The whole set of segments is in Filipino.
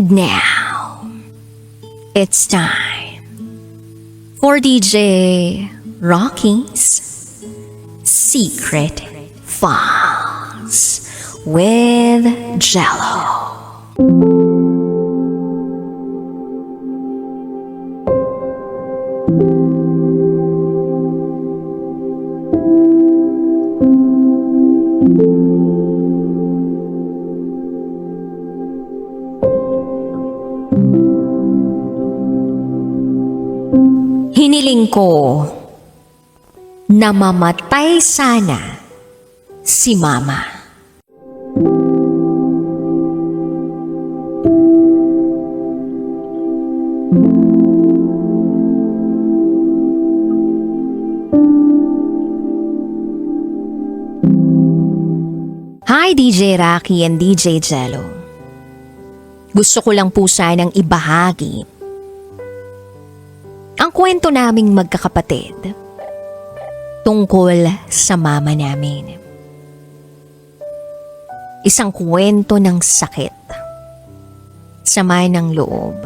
And now, it's time for DJ Rocky's Secret Files with Jello. Hiniling ko na mamatay sana si Mama. Hi DJ Rocky and DJ Jello. Gusto ko lang po sanang ibahagi ang kwento naming magkakapatid tungkol sa mama namin. Isang kwento ng sakit, sama ng loob,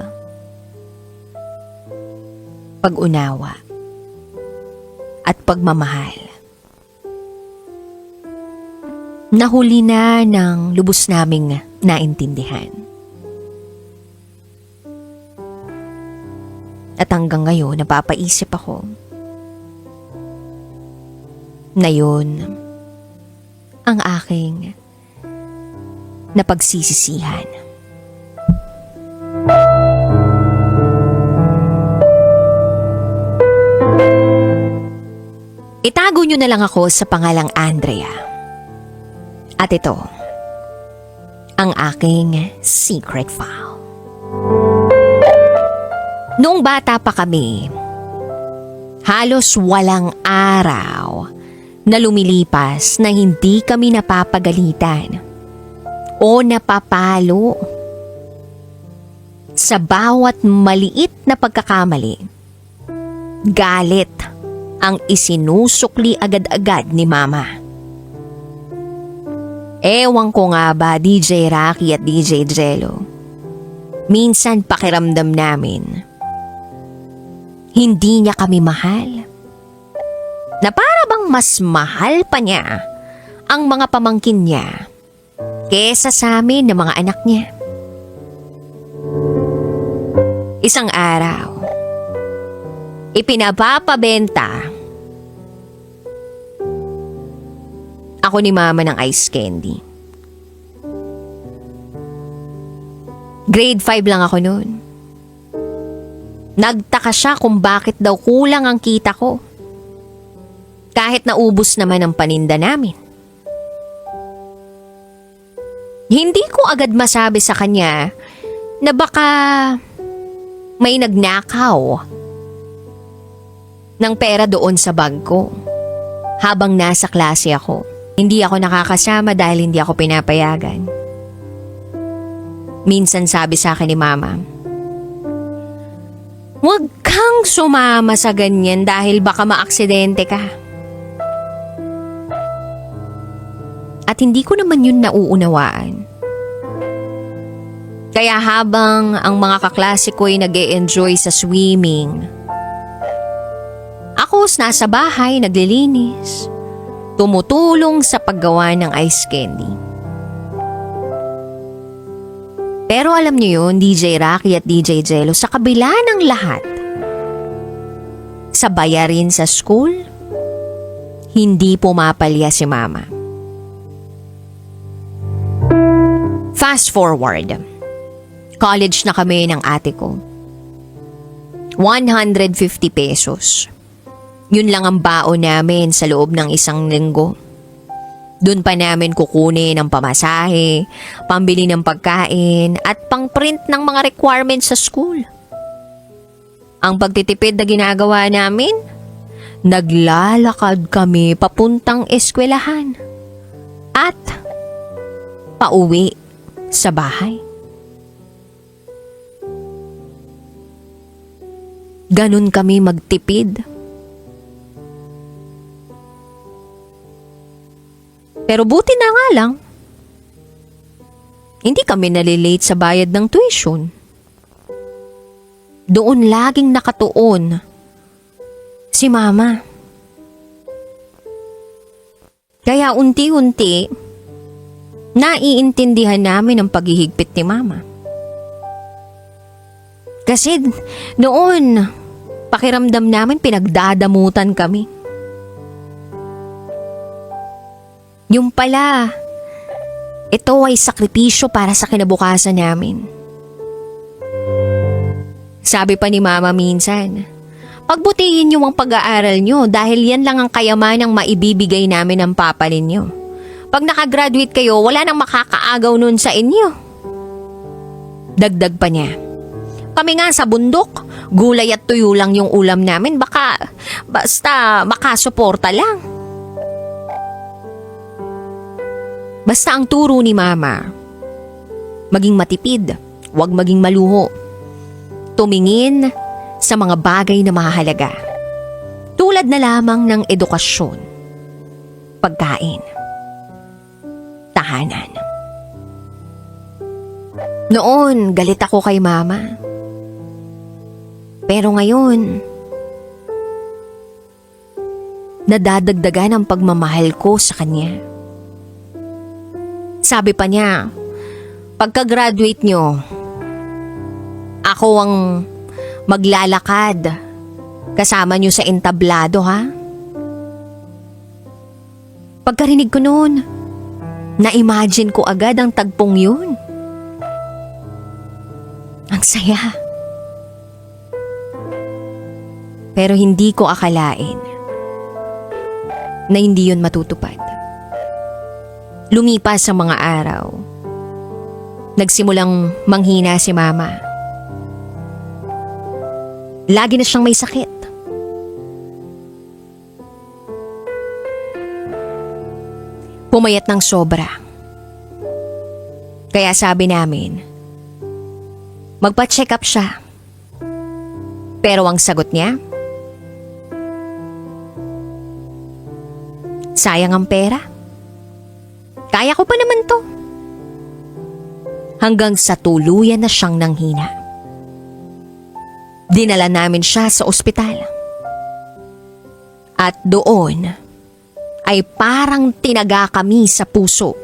pag-unawa, at pagmamahal. Nahuli na ng lubos naming naintindihan. At hanggang ngayon, napapaisip ako na yun ang aking napagsisisihan. Itago nyo na lang ako sa pangalang Andrea. At ito, ang aking secret file. Noong bata pa kami, halos walang araw na lumilipas na hindi kami napapagalitan o napapalo. Sa bawat maliit na pagkakamali, galit ang isinusukli agad-agad ni Mama. Ewan ko nga ba, DJ Rocky at DJ Jello, minsan pakiramdam namin hindi niya kami mahal. Na para bang mas mahal pa niya ang mga pamangkin niya kesa sa amin na mga anak niya. Isang araw, ipinapapabenta ako ni Mama ng ice candy. Grade 5 lang ako noon. Nagtaka siya kung bakit daw kulang ang kita ko. Kahit naubos naman ang paninda namin. Hindi ko agad masabi sa kanya na baka may nagnakaw ng pera doon sa bag ko habang nasa klase ako. Hindi ako nakakasama dahil hindi ako pinapayagan. Minsan sabi sa akin ni Mama, "Huwag kang sumama sa ganyan dahil baka maaksidente ka." At hindi ko naman yun nauunawaan. Kaya habang ang mga kaklase ko ay nag-e-enjoy sa swimming, ako nasa bahay naglilinis, tumutulong sa paggawa ng ice candy. Pero alam niyo yun, DJ Rocky at DJ Jello, sa kabila ng lahat, sa bayarin sa school, hindi pumapalya si Mama. Fast forward, college na kami ng ate ko. 150 pesos. Yun lang ang baon namin sa loob ng isang linggo. Doon pa namin kukunin ang pamasahe, pambili ng pagkain, at pang-print ng mga requirements sa school. Ang pagtitipid na ginagawa namin, naglalakad kami papuntang eskwelahan at pauwi sa bahay. Ganon kami magtipid. Pero buti na nga lang, hindi kami nalilate sa bayad ng tuition. Doon laging nakatuon si Mama. Kaya unti-unti, naiintindihan namin ang paghihigpit ni Mama. Kasi noon, pakiramdam namin pinagdadamutan kami. Yung pala, ito ay sakripisyo para sa kinabukasan namin. Sabi pa ni Mama minsan, pagbutihin niyo ang pag-aaral niyo dahil yan lang ang kayamanang maibibigay namin ng papa ninyo. Pag nakagraduate kayo, wala nang makakaagaw nun sa inyo. Dagdag pa niya, kami nga sa bundok, gulay at tuyo lang yung ulam namin, basta makasuporta lang. Basta ang turo ni Mama, maging matipid, huwag maging maluho. Tumingin sa mga bagay na mahalaga. Tulad na lamang ng edukasyon, pagkain, tahanan. Noon, galit ako kay Mama. Pero ngayon, nadadagdagan ang pagmamahal ko sa kanya. Sabi pa niya, pagka-graduate nyo, ako ang maglalakad kasama nyo sa entablado, ha? Pagkarinig ko noon, na-imagine ko agad ang tagpong yun. Ang saya. Pero hindi ko akalain na hindi yun matutupad. Lumipas ang mga araw. Nagsimulang manghina si Mama. Lagi na siyang may sakit. Pumayat ng sobra. Kaya sabi namin, magpa-check up siya. Pero ang sagot niya, sayang ang pera. Kaya ko pa naman to. Hanggang sa tuluyan na siyang nanghina. Dinala namin siya sa ospital. At doon ay parang tinaga kami sa puso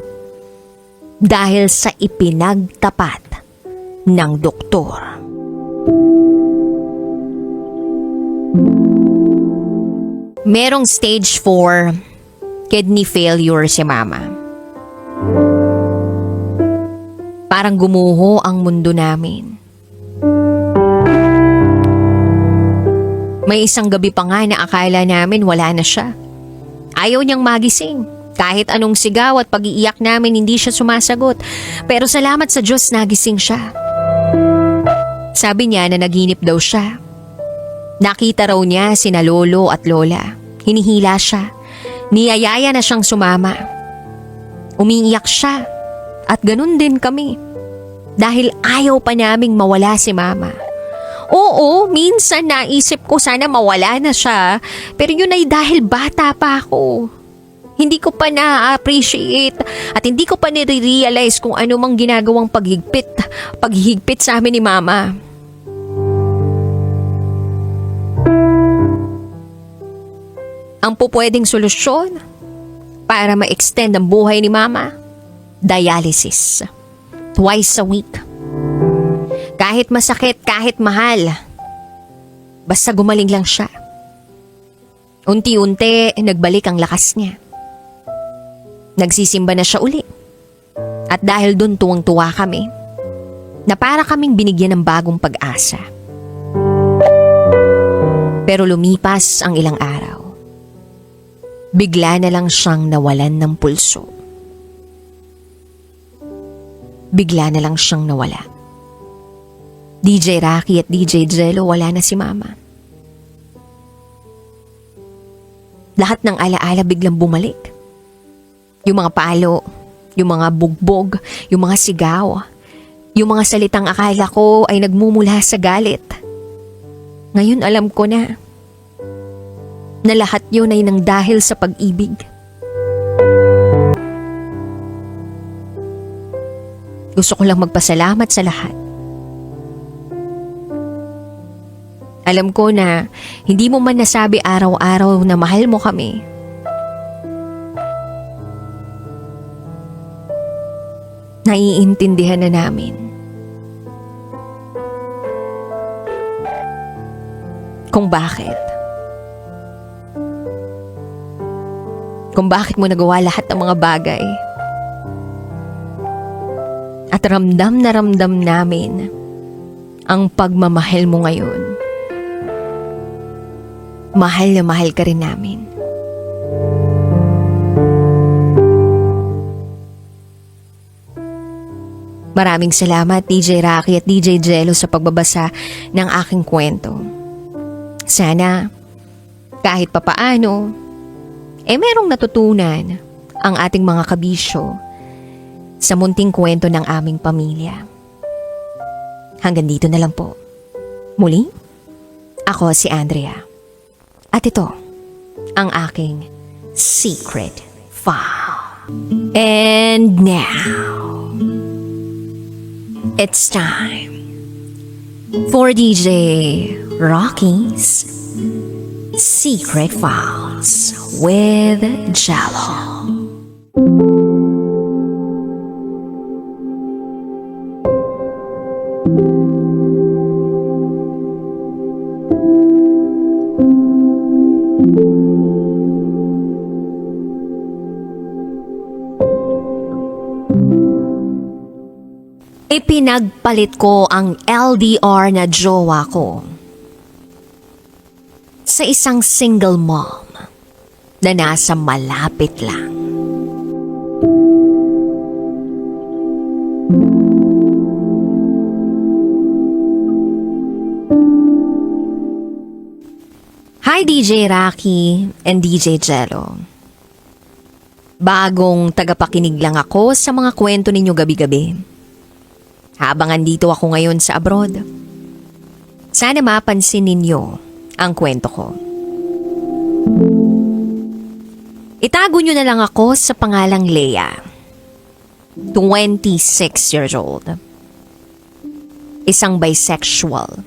dahil sa ipinagtapat ng doktor. Merong stage 4 kidney failure si Mama. Parang gumuho ang mundo namin. May isang gabi pa nga na akala namin wala na siya. Ayaw niyang magising. Kahit anong sigaw at pag-iiyak namin hindi siya sumasagot. Pero salamat sa Diyos nagising siya. Sabi niya na naginip daw siya. Nakita raw niya sina lolo at lola. Hinihila siya. Niyayaya na siyang sumama. Umiiyak siya. At ganun din kami. Dahil ayaw pa naming mawala si Mama. Oo, minsan naisip ko sana mawala na siya. Pero yun ay dahil bata pa ako. Hindi ko pa na-appreciate at hindi ko pa nire-realize kung ano mang ginagawang paghihigpit sa amin ni Mama. Ang pupwedeng solusyon para ma-extend ang buhay ni Mama, dialysis. Twice a week. Kahit masakit, kahit mahal. Basta gumaling lang siya. Unti-unti, nagbalik ang lakas niya. Nagsisimba na siya uli. At dahil dun tuwang-tuwa kami, na para kaming binigyan ng bagong pag-asa. Pero lumipas ang ilang araw. Bigla na lang siyang nawalan ng pulso. Bigla na lang siyang nawala. DJ Rocky at DJ Jello, wala na si Mama. Lahat ng alaala biglang bumalik. Yung mga palo, yung mga bugbog, yung mga sigaw, yung mga salitang akala ko ay nagmumula sa galit. Ngayon alam ko na lahat yun ay nang dahil sa pag-ibig. Gusto ko lang magpasalamat sa lahat. Alam ko na hindi mo man nasabi araw-araw na mahal mo kami. Naiintindihan na namin. Kung bakit. Kung bakit mo nagawa lahat ng mga bagay. At ramdam na ramdam namin ang pagmamahal mo ngayon. Mahal na mahal ka rin namin. Maraming salamat DJ Rocky at DJ Jello sa pagbabasa ng aking kwento. Sana kahit papaano, merong natutunan ang ating mga kabisyo sa munting kwento ng aming pamilya. Hanggang dito na lang po. Muli, ako si Andrea. At ito, ang aking secret file. And now, it's time for DJ Rocky's Secret Files with Jello. Ipinagpalit ko ang LDR na jowa ko sa isang single mom na nasa malapit lang. Hi DJ Rocky and DJ Jello. Bagong tagapakinig lang ako sa mga kwento ninyo gabi-gabi. Habang andito ako ngayon sa abroad, sana mapansin ninyo ang kwento ko. Itago nyo na lang ako sa pangalang Leia, 26 years old. Isang bisexual.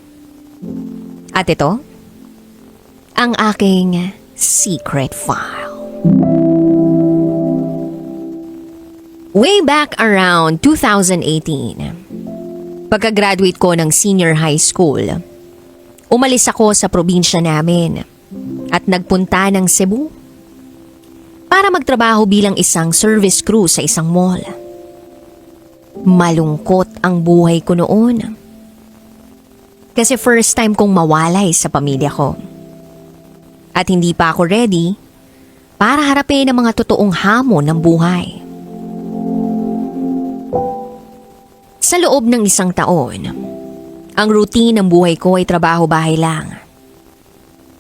At ito, ang aking secret file. Way back around 2018, pagka-graduate ko ng senior high school, umalis ako sa probinsya namin at nagpunta ng Cebu para magtrabaho bilang isang service crew sa isang mall. Malungkot ang buhay ko noon. Kasi first time kong mawalay sa pamilya ko. At hindi pa ako ready para harapin ang mga totoong hamon ng buhay. Sa loob ng isang taon, ang routine ng buhay ko ay trabaho-bahay lang.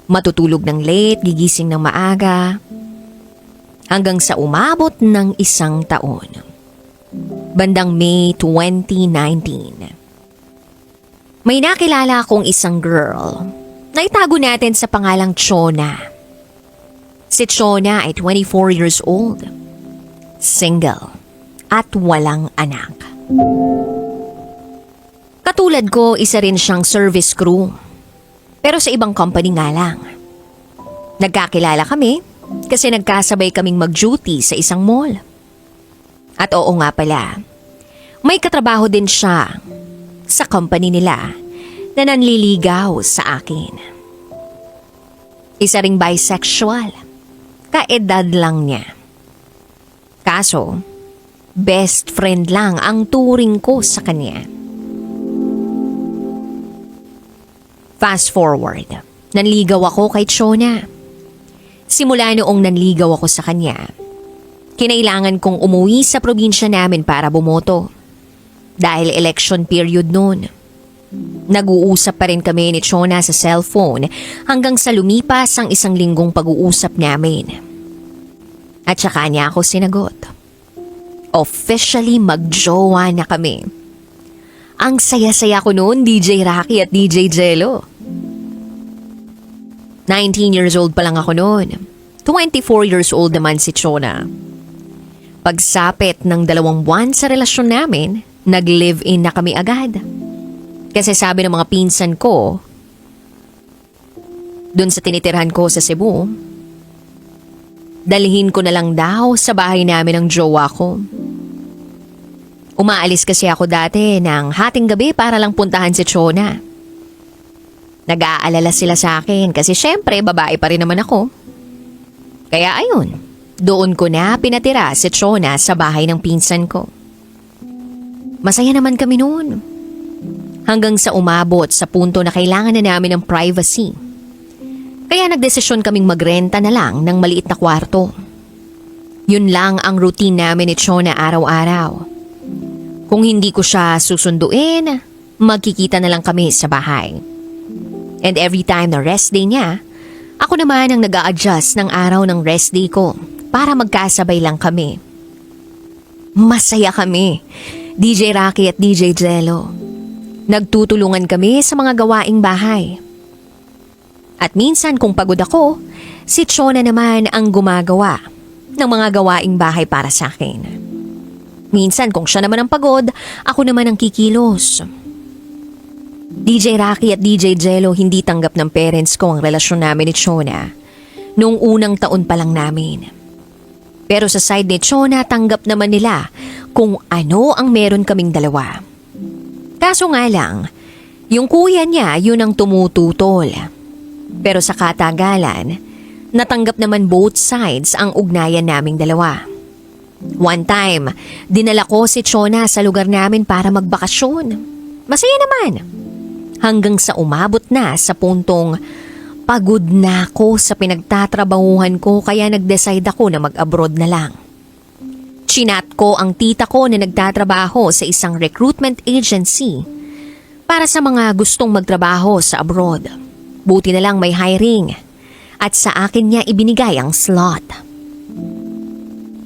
Matutulog ng late, gigising ng maaga, hanggang sa umabot ng isang taon. Bandang May 2019. May nakilala akong isang girl na itago natin sa pangalang Chona. Si Chona ay 24 years old, single, at walang anak. Katulad ko, isa rin siyang service crew. Pero sa ibang company nga lang. Nagkakilala kami kasi nagkasabay kaming mag-duty sa isang mall. At oo nga pala, may katrabaho din siya sa company nila na nanliligaw sa akin. Isa ring bisexual. Kaedad lang niya. Kaso, best friend lang ang turing ko sa kanya. Fast forward, nanligaw ako kay Chona. Simula noong nanligaw ako sa kanya, kinailangan kong umuwi sa probinsya namin para bumoto. Dahil election period noon. Nag-uusap pa rin kami ni Chona sa cellphone hanggang sa lumipas ang isang linggong pag-uusap namin. At saka niya ako sinagot. Officially magjowa na kami. Ang saya-saya ko noon, DJ Rocky at DJ Jello. 19 years old pa lang ako noon. 24 years old naman si Chona. Pagsapit ng 2 buwan sa relasyon namin, nag-live-in na kami agad. Kasi sabi ng mga pinsan ko, dun sa tinitirhan ko sa Cebu, dalhin ko na lang daw sa bahay namin ng jowa ko. Umaalis kasi ako dati ng hating gabi para lang puntahan si Chona. Nag-aalala sila sa akin kasi syempre babae pa rin naman ako. Kaya ayun, doon ko na pinatira si Chona sa bahay ng pinsan ko. Masaya naman kami noon. Hanggang sa umabot sa punto na kailangan na namin ng privacy. Kaya nagdesisyon kaming magrenta na lang ng maliit na kwarto. Yun lang ang routine namin ni Chona araw-araw. Kung hindi ko siya susunduin, magkikita na lang kami sa bahay. And every time na rest day niya, ako naman ang nag-a-adjust ng araw ng rest day ko para magkasabay lang kami. Masaya kami, DJ Rocky at DJ Jello. Nagtutulungan kami sa mga gawaing bahay. At minsan kung pagod ako, si Chona naman ang gumagawa ng mga gawaing bahay para sa akin. Minsan kung siya naman ang pagod, ako naman ang kikilos. DJ Rocky at DJ Jello hindi tanggap ng parents ko ang relasyon namin ni Chona noong unang taon pa lang namin. Pero sa side ni Chona tanggap naman nila kung ano ang meron kaming dalawa. Kaso nga lang, yung kuya niya yun ang tumututol. Pero sa katagalan, natanggap naman both sides ang ugnayan naming dalawa. One time, dinala ko si Chona sa lugar namin para magbakasyon. Masaya naman. Hanggang sa umabot na sa puntong pagod na ako sa pinagtatrabahuhan ko kaya nag-decide ako na mag-abroad na lang. Chinat ko ang tita ko na nagtatrabaho sa isang recruitment agency para sa mga gustong magtrabaho sa abroad. Buti na lang may hiring at sa akin niya ibinigay ang slot.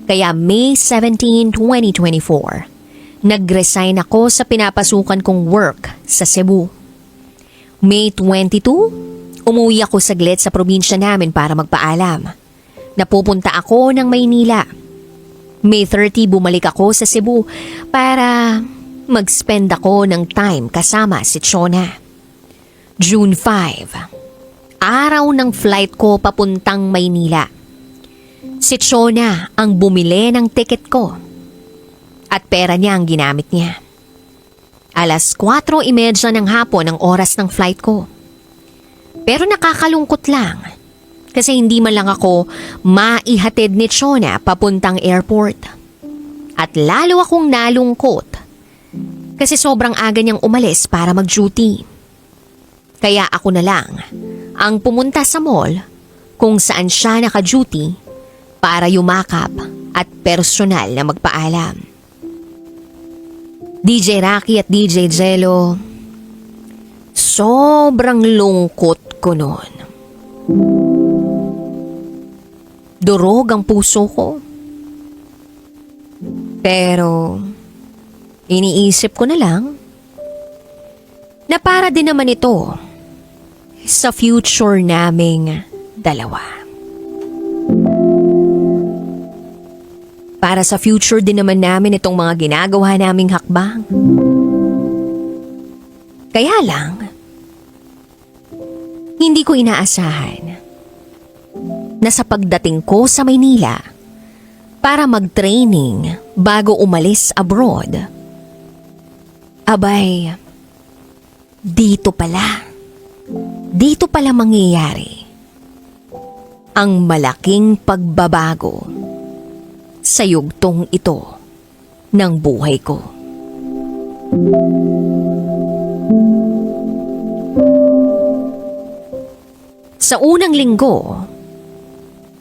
Kaya May 17, 2024, nag-resign ako sa pinapasukan kong work sa Cebu. May 22, umuwi ako saglit sa probinsya namin para magpaalam. Napupunta ako ng Maynila. May 30, bumalik ako sa Cebu para mag-spend ako ng time kasama si Chona. June 5, araw ng flight ko papuntang Maynila. Si Chona ang bumili ng ticket ko at pera niya ang ginamit niya. 4:30 ng hapon ang oras ng flight ko. Pero nakakalungkot lang kasi hindi man lang ako maihatid ni Chona papuntang airport. At lalo akong nalungkot kasi sobrang aga niyang umalis para mag-duty. Kaya ako na lang ang pumunta sa mall kung saan siya naka-duty para yumakap at personal na magpaalam. DJ Rocky at DJ Jello, sobrang lungkot ko noon. Durog ang puso ko. Pero iniisip ko na lang na para din naman ito sa future naming dalawa. Para sa future din naman namin itong mga ginagawa naming hakbang. Kaya lang, hindi ko inaasahan na sa pagdating ko sa Maynila para mag-training bago umalis abroad, abay, dito pala mangyayari ang malaking pagbabago sa yugtong ito ng buhay ko. Sa unang linggo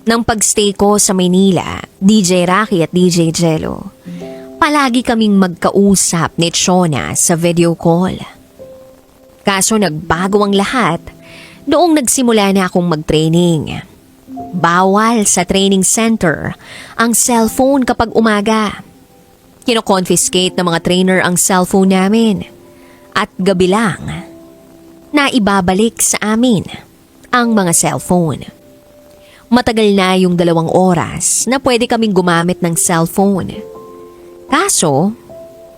ng pagstay ko sa Maynila, DJ Rocky at DJ Jello, palagi kaming magkausap ni Chona sa video call. Kaso nagbago ang lahat noong nagsimula na akong mag-training. Bawal sa training center ang cellphone kapag umaga. Kino-confiscate ng mga trainer ang cellphone namin. At gabi lang, na ibabalik sa amin ang mga cellphone. Matagal na yung 2 oras na pwede kaming gumamit ng cellphone. Kaso,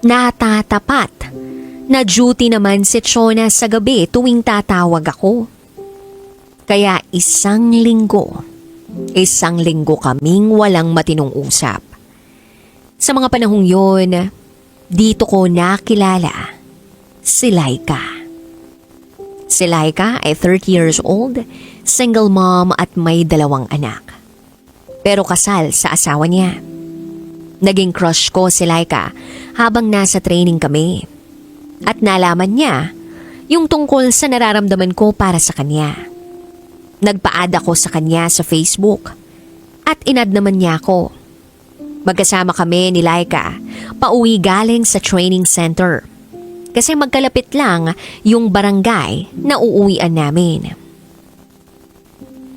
natatapat na duty naman si Chona sa gabi tuwing tatawag ako. Kaya isang linggo kaming walang matinong usap. Sa mga panahong yon, dito ko nakilala si Laika. Si Laika ay 30 years old, single mom at may 2 anak. Pero kasal sa asawa niya. Naging crush ko si Laika habang nasa training kami. At nalaman niya yung tungkol sa nararamdaman ko para sa kanya. Nagpa-add ako sa kanya sa Facebook at inad naman niya ako. Magkasama kami ni Laika pauwi galing sa training center kasi magkalapit lang yung barangay na uuwian namin.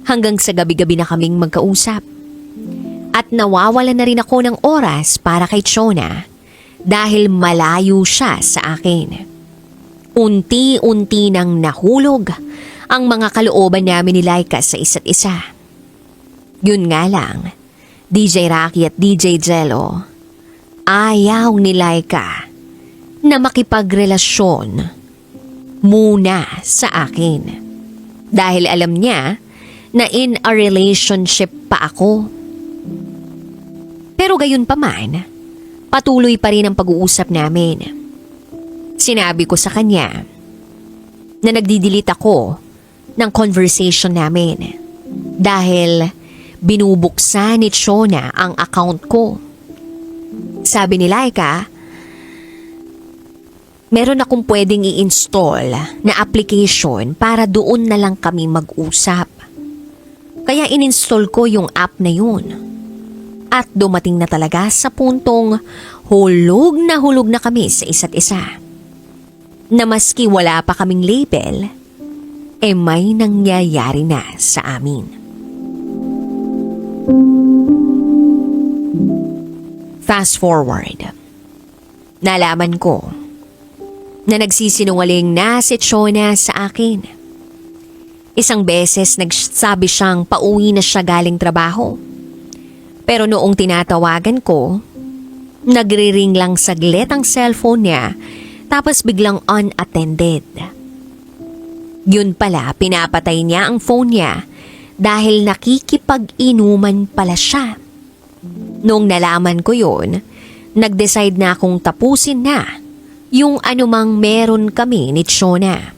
Hanggang sa gabi-gabi na kaming magkausap at nawawala na rin ako ng oras para kay Chona dahil malayo siya sa akin. Unti-unti nang nahulog ang mga kalooban namin ni Laika sa isa't isa. Yun nga lang, DJ Rocky at DJ Jello, ayaw ni Laika na makipagrelasyon muna sa akin. Dahil alam niya na in a relationship pa ako. Pero gayon pa man, patuloy pa rin ang pag-uusap namin. Sinabi ko sa kanya na nagdi-delete ako ng conversation namin dahil binubuksan ni Chona ang account ko. Sabi ni Laika, meron akong pwedeng i-install na application para doon na lang kami mag-usap. Kaya in-install ko yung app na yun. At dumating na talaga sa puntong hulog na kami sa isa't isa. Na maski wala pa kaming label, may nangyayari na sa amin. Fast forward. Nalaman ko na nagsisinungaling na si Chona sa akin. Isang beses nagsabi siyang pauwi na siya galing trabaho. Pero noong tinatawagan ko, nagri-ring lang saglit ang cellphone niya tapos biglang unattended. Yun pala, pinapatay niya ang phone niya dahil nakikipag-inuman pala siya. Noong nalaman ko yun, nag-decide na akong tapusin na yung anumang meron kami ni Chona.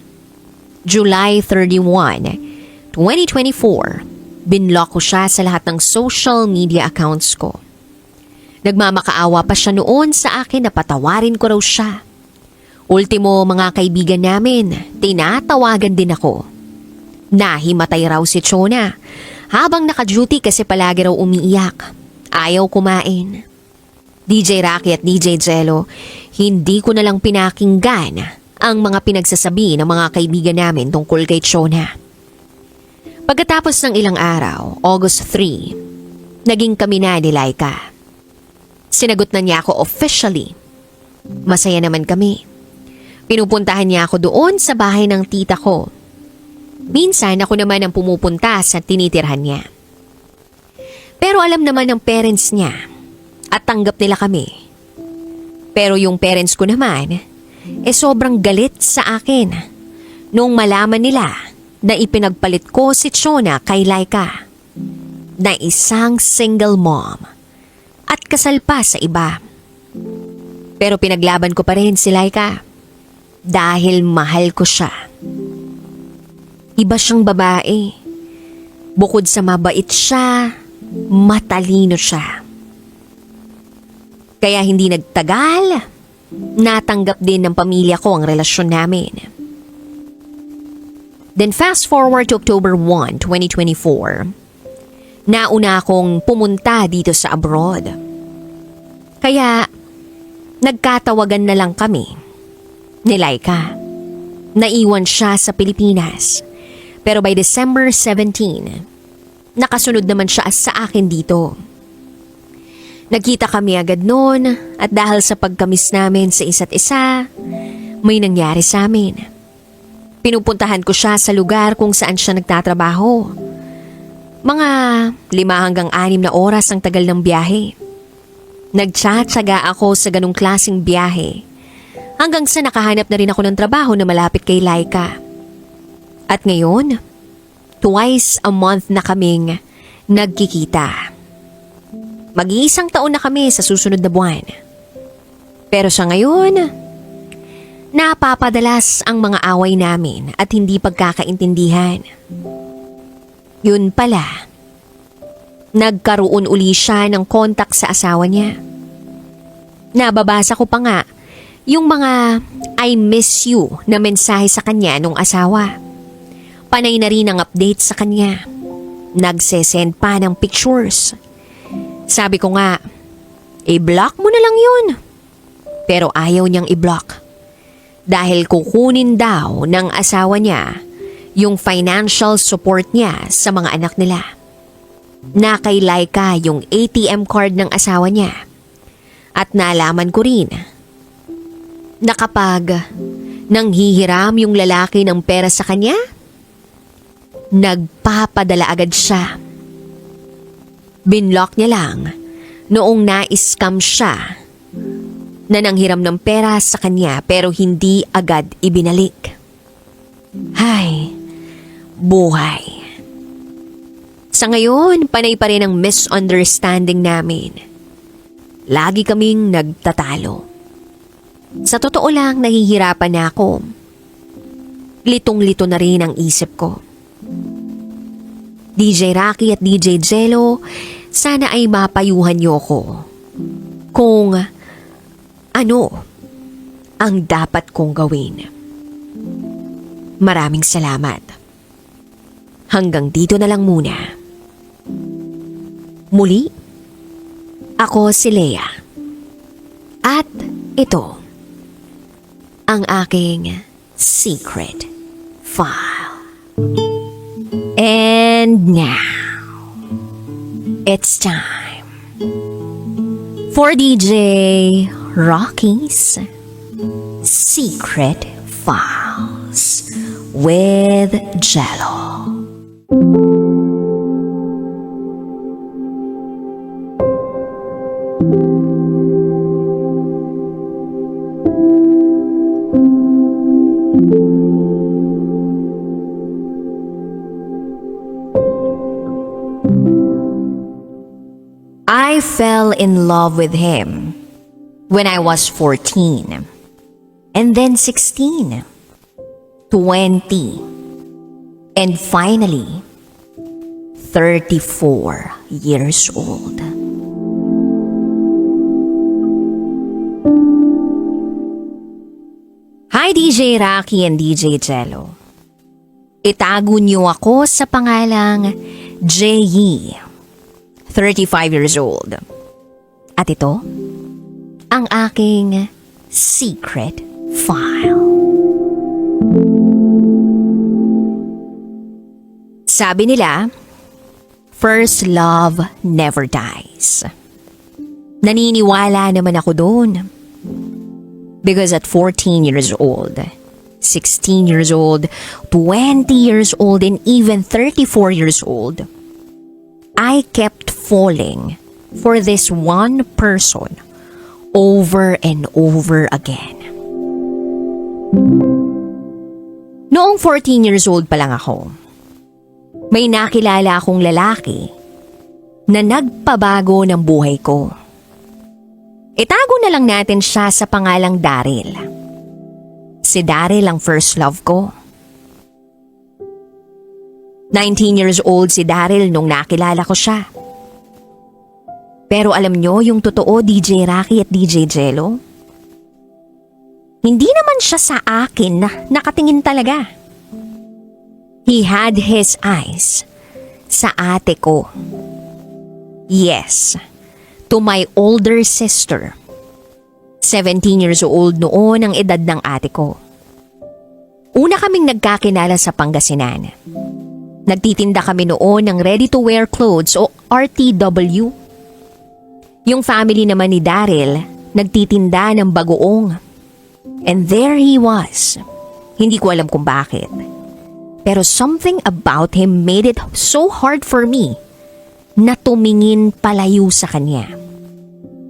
July 31, 2024, binlock ko siya sa lahat ng social media accounts ko. Nagmamakaawa pa siya noon sa akin na patawarin ko raw siya. Ultimo, mga kaibigan namin, tinatawagan din ako. Nahimatay raw si Chona habang naka-duty kasi palagi raw umiiyak. Ayaw kumain. DJ Rocky at DJ Jello, hindi ko na lang pinakinggan ang mga pinagsasabi ng mga kaibigan namin tungkol kay Chona. Pagkatapos ng ilang araw, August 3, naging kami na ni Laika. Sinagot na niya ako officially. Masaya naman kami. Pinupuntahan niya ako doon sa bahay ng tita ko. Minsan ako naman ang pumupunta sa tinitirhan niya. Pero alam naman ng parents niya at tanggap nila kami. Pero yung parents ko naman, sobrang galit sa akin nung malaman nila na ipinagpalit ko si Chona kay Laika na isang single mom at kasal pa sa iba. Pero pinaglaban ko pa rin si Laika dahil mahal ko siya. Iba siyang babae. Bukod sa mabait siya, matalino siya. Kaya hindi nagtagal, natanggap din ng pamilya ko ang relasyon namin. Then fast forward to October 1, 2024. Nauna akong pumunta dito sa abroad. Kaya nagkatawagan na lang kami ni Laika. Naiwan siya sa Pilipinas. Pero by December 17, nakasunod naman siya sa akin dito. Nagkita kami agad noon at dahil sa pagkamis namin sa isa't isa, may nangyari sa amin. Pinupuntahan ko siya sa lugar kung saan siya nagtatrabaho. Mga 5 hanggang 6 na oras ang tagal ng biyahe. Nagtsatsaga ako sa ganong klaseng biyahe hanggang sa nakahanap na rin ako ng trabaho na malapit kay Laika. At ngayon, twice a month na kaming nagkikita. Mag-iisang taon na kami sa susunod na buwan. Pero sa ngayon, napapadalas ang mga away namin at hindi pagkakaintindihan. Yun pala, nagkaroon uli siya ng kontak sa asawa niya. Nababasa ko pa nga yung mga I miss you na mensahe sa kanya nung asawa. Panay na rin ang update sa kanya. Nagsesend pa ng pictures. Sabi ko nga, i-block mo na lang yun. Pero ayaw niyang i-block. Dahil kukunin daw ng asawa niya yung financial support niya sa mga anak nila. Na kay Laika yung ATM card ng asawa niya. At nalaman ko rin na kapag nanghihiram yung lalaki ng pera sa kanya, nagpapadala agad siya. Binlock niya lang noong na-scam siya na nanghiram ng pera sa kanya pero hindi agad ibinalik. Hay, buhay. Sa ngayon, panay pa rin ang misunderstanding namin. Lagi kaming nagtatalo. Sa totoo lang, nahihirapan na ako. Litong-lito na rin ang isip ko. DJ Rocky at DJ Jello, sana ay mapayuhan niyo ko kung ano ang dapat kong gawin. Maraming salamat. Hanggang dito na lang muna. Muli, ako si Lea. At ito, ang aking secret file. And now, it's time for DJ Rocky's Secret Files with Jello. I fell in love with him when I was 14, and then 16, 20, and finally 34 years old. Hi DJ Rocky and DJ Jello. Itago niyo ako sa pangalang J.E., 35 years old. At ito, ang aking secret file. Sabi nila, first love never dies. Naniniwala naman ako doon. Because at 14 years old, 16 years old, 20 years old, and even 34 years old, I kept falling for this one person over and over again. Noong 14 years old pa lang ako, may nakilala akong lalaki na nagpabago ng buhay ko. Itago na lang natin siya sa pangalang Daryl. Si Daryl ang first love ko. 19 years old si Daryl nung nakilala ko siya. Pero alam nyo yung totoo, DJ Rocky at DJ Jello? Hindi naman siya sa akin na nakatingin talaga. He had his eyes sa ate ko. Yes, to my older sister. 17 years old noon ang edad ng ate ko. Una kaming nagkakilala sa Pangasinan. Nagtitinda kami noon ng ready-to-wear clothes o RTW. Yung family naman ni Daryl, nagtitinda ng bagoong. And there he was. Hindi ko alam kung bakit. Pero something about him made it so hard for me na tumingin palayo sa kanya.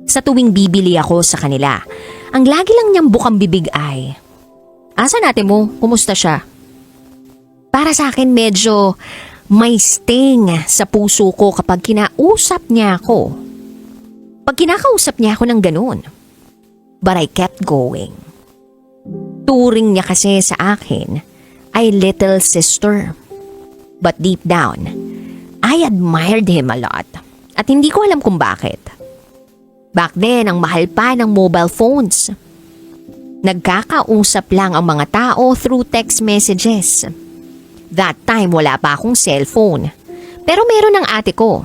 Sa tuwing bibili ako sa kanila, ang lagi lang niyang bukang bibig ay, "Asa ate mo? Kumusta siya?" Para sa akin medyo may sting sa puso ko kapag kinausap niya ako. Pag kinakausap niya ako ng ganun. But I kept going. Turing niya kasi sa akin ay little sister. But deep down, I admired him a lot. At hindi ko alam kung bakit. Back then, ang mahal pa ng mobile phones. Nagkakausap lang ang mga tao through text messages. That time, wala pa akong cellphone. Pero meron ng ate ko.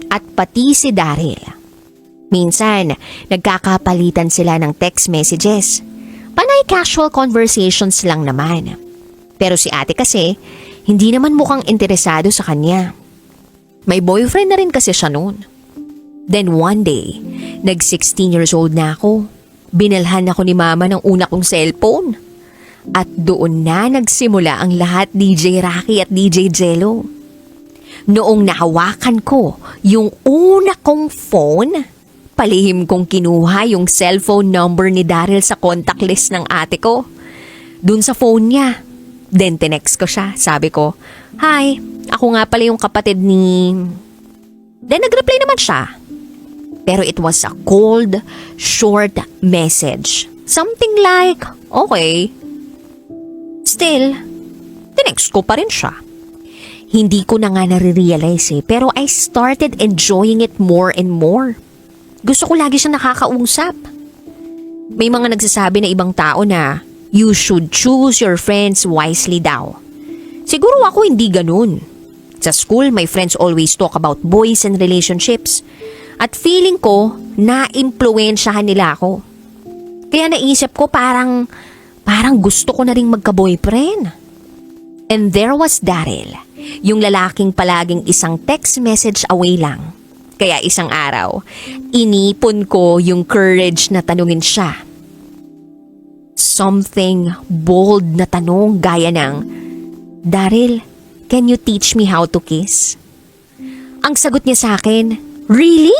At pati si Daryl. Minsan, nagkakapalitan sila ng text messages. Panay casual conversations lang naman. Pero si ate kasi, hindi naman mukhang interesado sa kanya. May boyfriend na rin kasi siya noon. Then one day, nag-16 years old na ako. Binalhan ako ni mama ng una kong cellphone. At doon na nagsimula ang lahat, DJ Rocky at DJ Jello. Noong nahawakan ko yung una kong phone, palihim kong kinuha yung cellphone number ni Daryl sa contact list ng ate ko. Dun sa phone niya. Then tinext ko siya. Sabi ko, "Hi, ako nga pala yung kapatid ni..." Then nag-reply naman siya. Pero it was a cold, short message. Something like, "Okay." Still, tinext ko pa rin siya. Hindi ko na nga nare-realize pero I started enjoying it more and more. Gusto ko lagi siyang nakakausap. May mga nagsasabi na ibang tao na you should choose your friends wisely daw. Siguro ako hindi ganun. Sa school, my friends always talk about boys and relationships. At feeling ko, na-impluwensyahan nila ako. Kaya naisip ko parang gusto ko na rin magka-boyfriend. And there was Daryl, yung lalaking palaging isang text message away lang. Kaya isang araw, inipon ko yung courage na tanungin siya. Something bold na tanong gaya ng, "Daryl, can you teach me how to kiss?" Ang sagot niya sa akin, "Really?"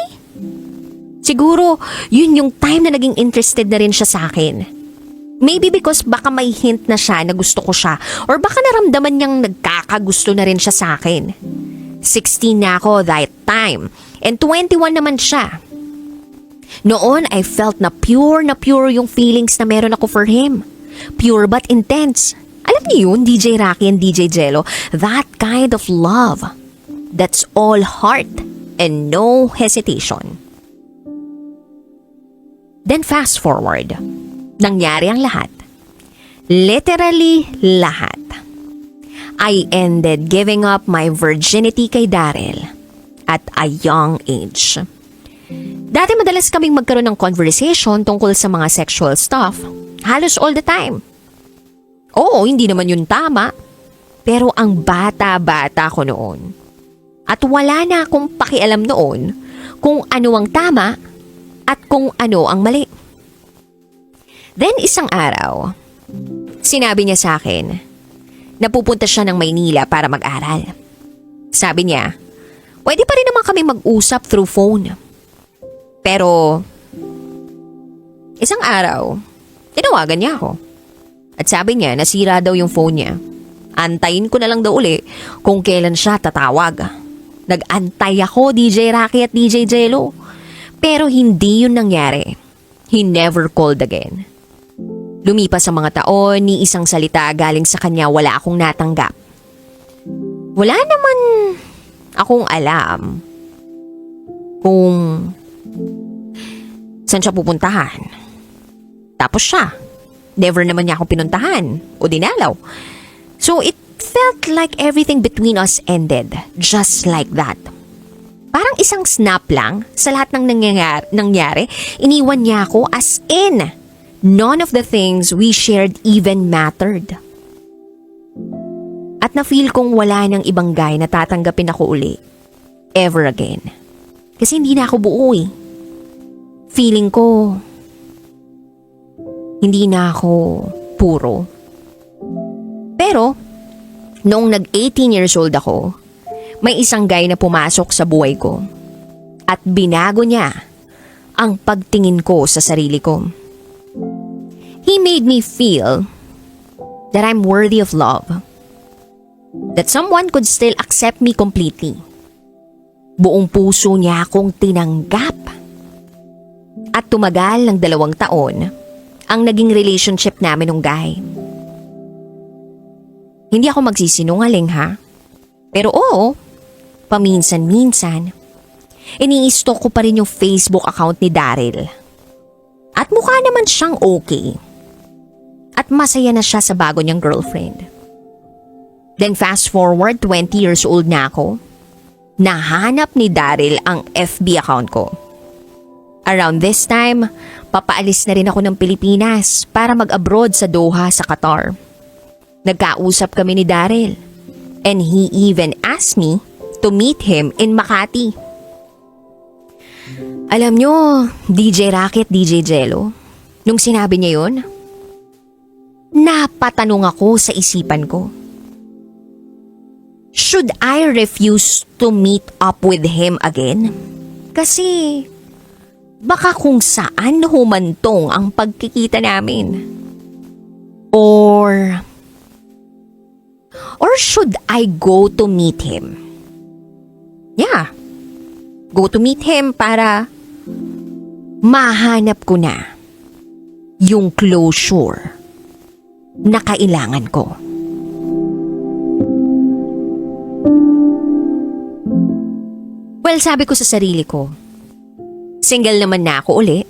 Siguro, yun yung time na naging interested na rin siya sa akin. Maybe because baka may hint na siya na gusto ko siya or baka naramdaman niyang nagkakagusto na rin siya sa akin. 16 na ako that time and 21 naman siya. Noon, I felt na pure yung feelings na meron ako for him. Pure but intense. Alam niyo yun, DJ Rocky and DJ Jello, that kind of love. That's all heart and no hesitation. Then fast forward. Nangyari ang lahat. Literally lahat. I ended giving up my virginity kay Daryl at a young age. Dati madalas kaming magkaroon ng conversation tungkol sa mga sexual stuff. Halos all the time. Oo, hindi naman yun tama. Pero ang bata-bata ko noon. At wala na akong pakialam noon kung ano ang tama at kung ano ang mali. Then isang araw, sinabi niya sa akin na pupunta siya ng Maynila para mag-aral. Sabi niya, pwede pa rin naman kami mag-usap through phone. Pero, isang araw, tinawagan niya ako. At sabi niya, nasira daw yung phone niya. Antayin ko na lang daw uli kung kailan siya tatawag. Nag-antay ako, DJ Rocky at DJ Jello. Pero hindi yun nangyari. He never called again. Lumipas ang mga taon, ni isang salita galing sa kanya wala akong natanggap. Wala naman akong alam kung saan siya pupuntahan. Tapos siya, never naman niya akong pinuntahan o dinalaw. So it felt like everything between us ended, just like that. Parang isang snap lang sa lahat ng nangyari, iniwan niya ako as in. None of the things we shared even mattered. At na-feel kong wala ng ibang guy na tatanggapin ako uli. Ever again. Kasi hindi na ako buo eh. Feeling ko, hindi na ako puro. Pero, noong nag-18 years old ako, may isang guy na pumasok sa buhay ko. At binago niya ang pagtingin ko sa sarili ko. He made me feel that I'm worthy of love. That someone could still accept me completely. Buong puso niya akong tinanggap. At tumagal ng 2 taon ang naging relationship namin nung guy. Hindi ako magsisinungaling ha. Pero oo, paminsan-minsan, ini-stalk ko pa rin yung Facebook account ni Daryl. At mukha naman siyang okay. At masaya na siya sa bago niyang girlfriend. Then fast forward 20 years old na ako, nahanap ni Daryl ang FB account ko. Around this time, papaalis na rin ako ng Pilipinas para mag-abroad sa Doha sa Qatar. Nagkausap kami ni Daryl and he even asked me to meet him in Makati. Alam nyo, DJ Racket, DJ Jello, nung sinabi niya yun, napatanong ako sa isipan ko. Should I refuse to meet up with him again? Kasi baka kung saan humantong ang pagkikita namin. Or should I go to meet him? Yeah, go to meet him para mahanap ko na yung closure na kailangan ko. Well, sabi ko sa sarili ko, single naman na ako uli.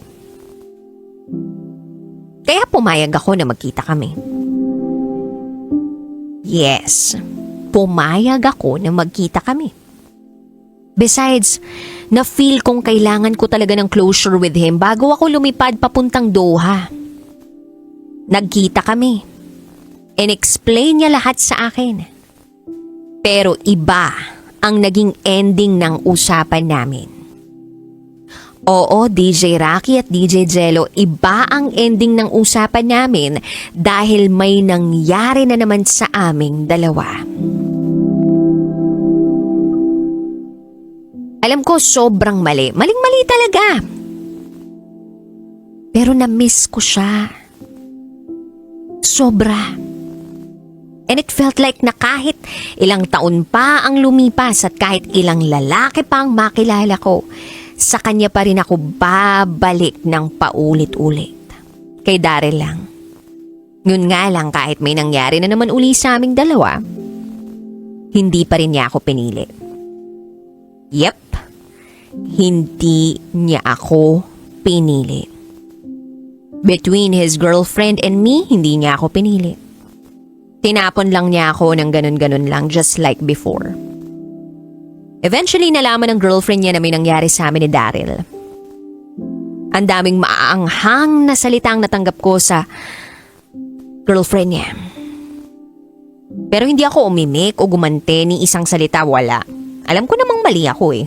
Kaya pumayag ako na magkita kami. Yes, pumayag ako na magkita kami. Besides, na-feel kong kailangan ko talaga ng closure with him bago ako lumipad papuntang Doha. Nagkita kami. In-explain niya lahat sa akin. Pero iba ang naging ending ng usapan namin. Oo, DJ Rocky at DJ Jello, iba ang ending ng usapan namin dahil may nangyari na naman sa aming dalawa. Alam ko sobrang mali. Maling-mali talaga. Pero na-miss ko siya. Sobra. And it felt like na kahit ilang taon pa ang lumipas at kahit ilang lalaki pa ang makilala ko, sa kanya pa rin ako babalik ng paulit-ulit. Kay Daryl lang. Yun nga lang kahit may nangyari na naman uli sa aming dalawa, hindi pa rin niya ako pinili. Yep, hindi niya ako pinili. Between his girlfriend and me, hindi niya ako pinili. Tinapon lang niya ako ng ganun-ganun lang just like before. Eventually, nalaman ng girlfriend niya na may nangyari sa amin ni Daryl. Ang daming maaanghang na salitang natanggap ko sa girlfriend niya. Pero hindi ako umimik o gumante ni isang salita, wala. Alam ko namang mali ako eh.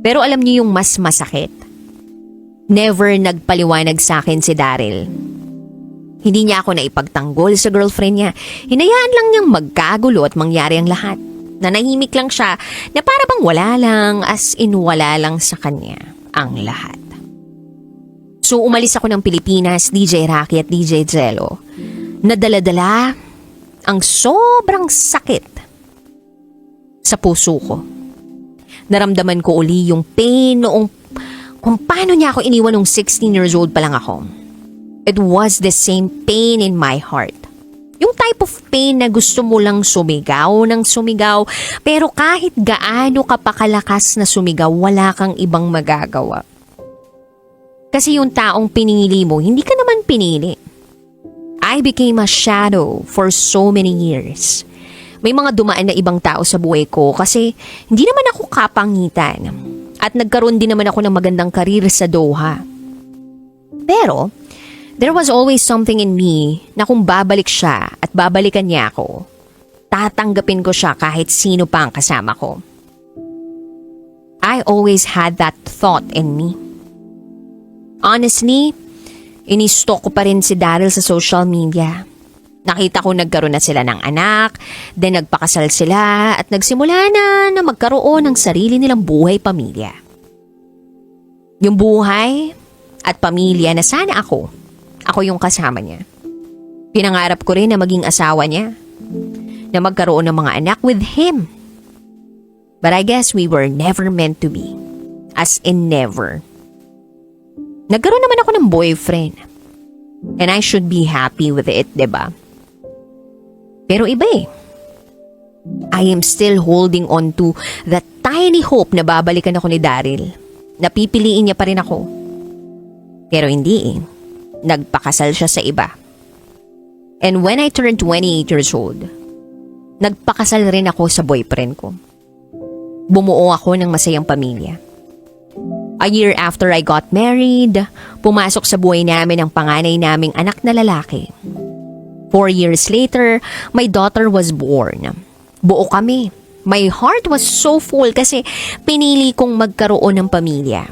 Pero alam niyo yung mas masakit? Never nagpaliwanag sa akin si Daryl. Hindi niya ako naipagtanggol sa girlfriend niya. Hinayaan lang niyang magkagulo at mangyari ang lahat. Nanahimik lang siya na para bang wala lang, as in wala lang sa kanya ang lahat. So umalis ako ng Pilipinas, DJ Rocky at DJ Jello. Nadala-dala ang sobrang sakit sa puso ko. Naramdaman ko uli yung pain noong kung paano niya ako iniwan nung 16 years old pa lang ako. It was the same pain in my heart. Yung type of pain na gusto mo lang sumigaw ng sumigaw, pero kahit gaano ka pakalakas na sumigaw, wala kang ibang magagawa. Kasi yung taong pinili mo, hindi ka naman pinili. I became a shadow for so many years. May mga dumaan na ibang tao sa buhay ko kasi hindi naman ako kapangitan. At nagkaroon din naman ako ng magandang karir sa Doha. Pero there was always something in me na kung babalik siya at babalikan niya ako, tatanggapin ko siya kahit sino pa ang kasama ko. I always had that thought in me. Honestly, ini-stalk ko pa rin si Daryl sa social media. Nakita ko nagkaroon na sila ng anak, then nagpakasal sila at nagsimula na magkaroon ng sarili nilang buhay pamilya. Yung buhay at pamilya na sana ako yung kasama niya. Pinangarap ko rin na maging asawa niya, na magkaroon ng mga anak with him. But I guess we were never meant to be. As in never. Nagkaroon naman ako ng boyfriend. And I should be happy with it, diba? Pero iba eh. I am still holding on to that tiny hope na babalikan ako ni Daryl. Napipiliin niya pa rin ako. Pero hindi eh. Nagpakasal siya sa iba. And when I turned 28 years old, nagpakasal rin ako sa boyfriend ko. Bumuo ako ng masayang pamilya. A year after I got married, pumasok sa buhay namin ang panganay naming anak na lalaki. 4 years later, my daughter was born. Buo kami. My heart was so full kasi pinili kong magkaroon ng pamilya.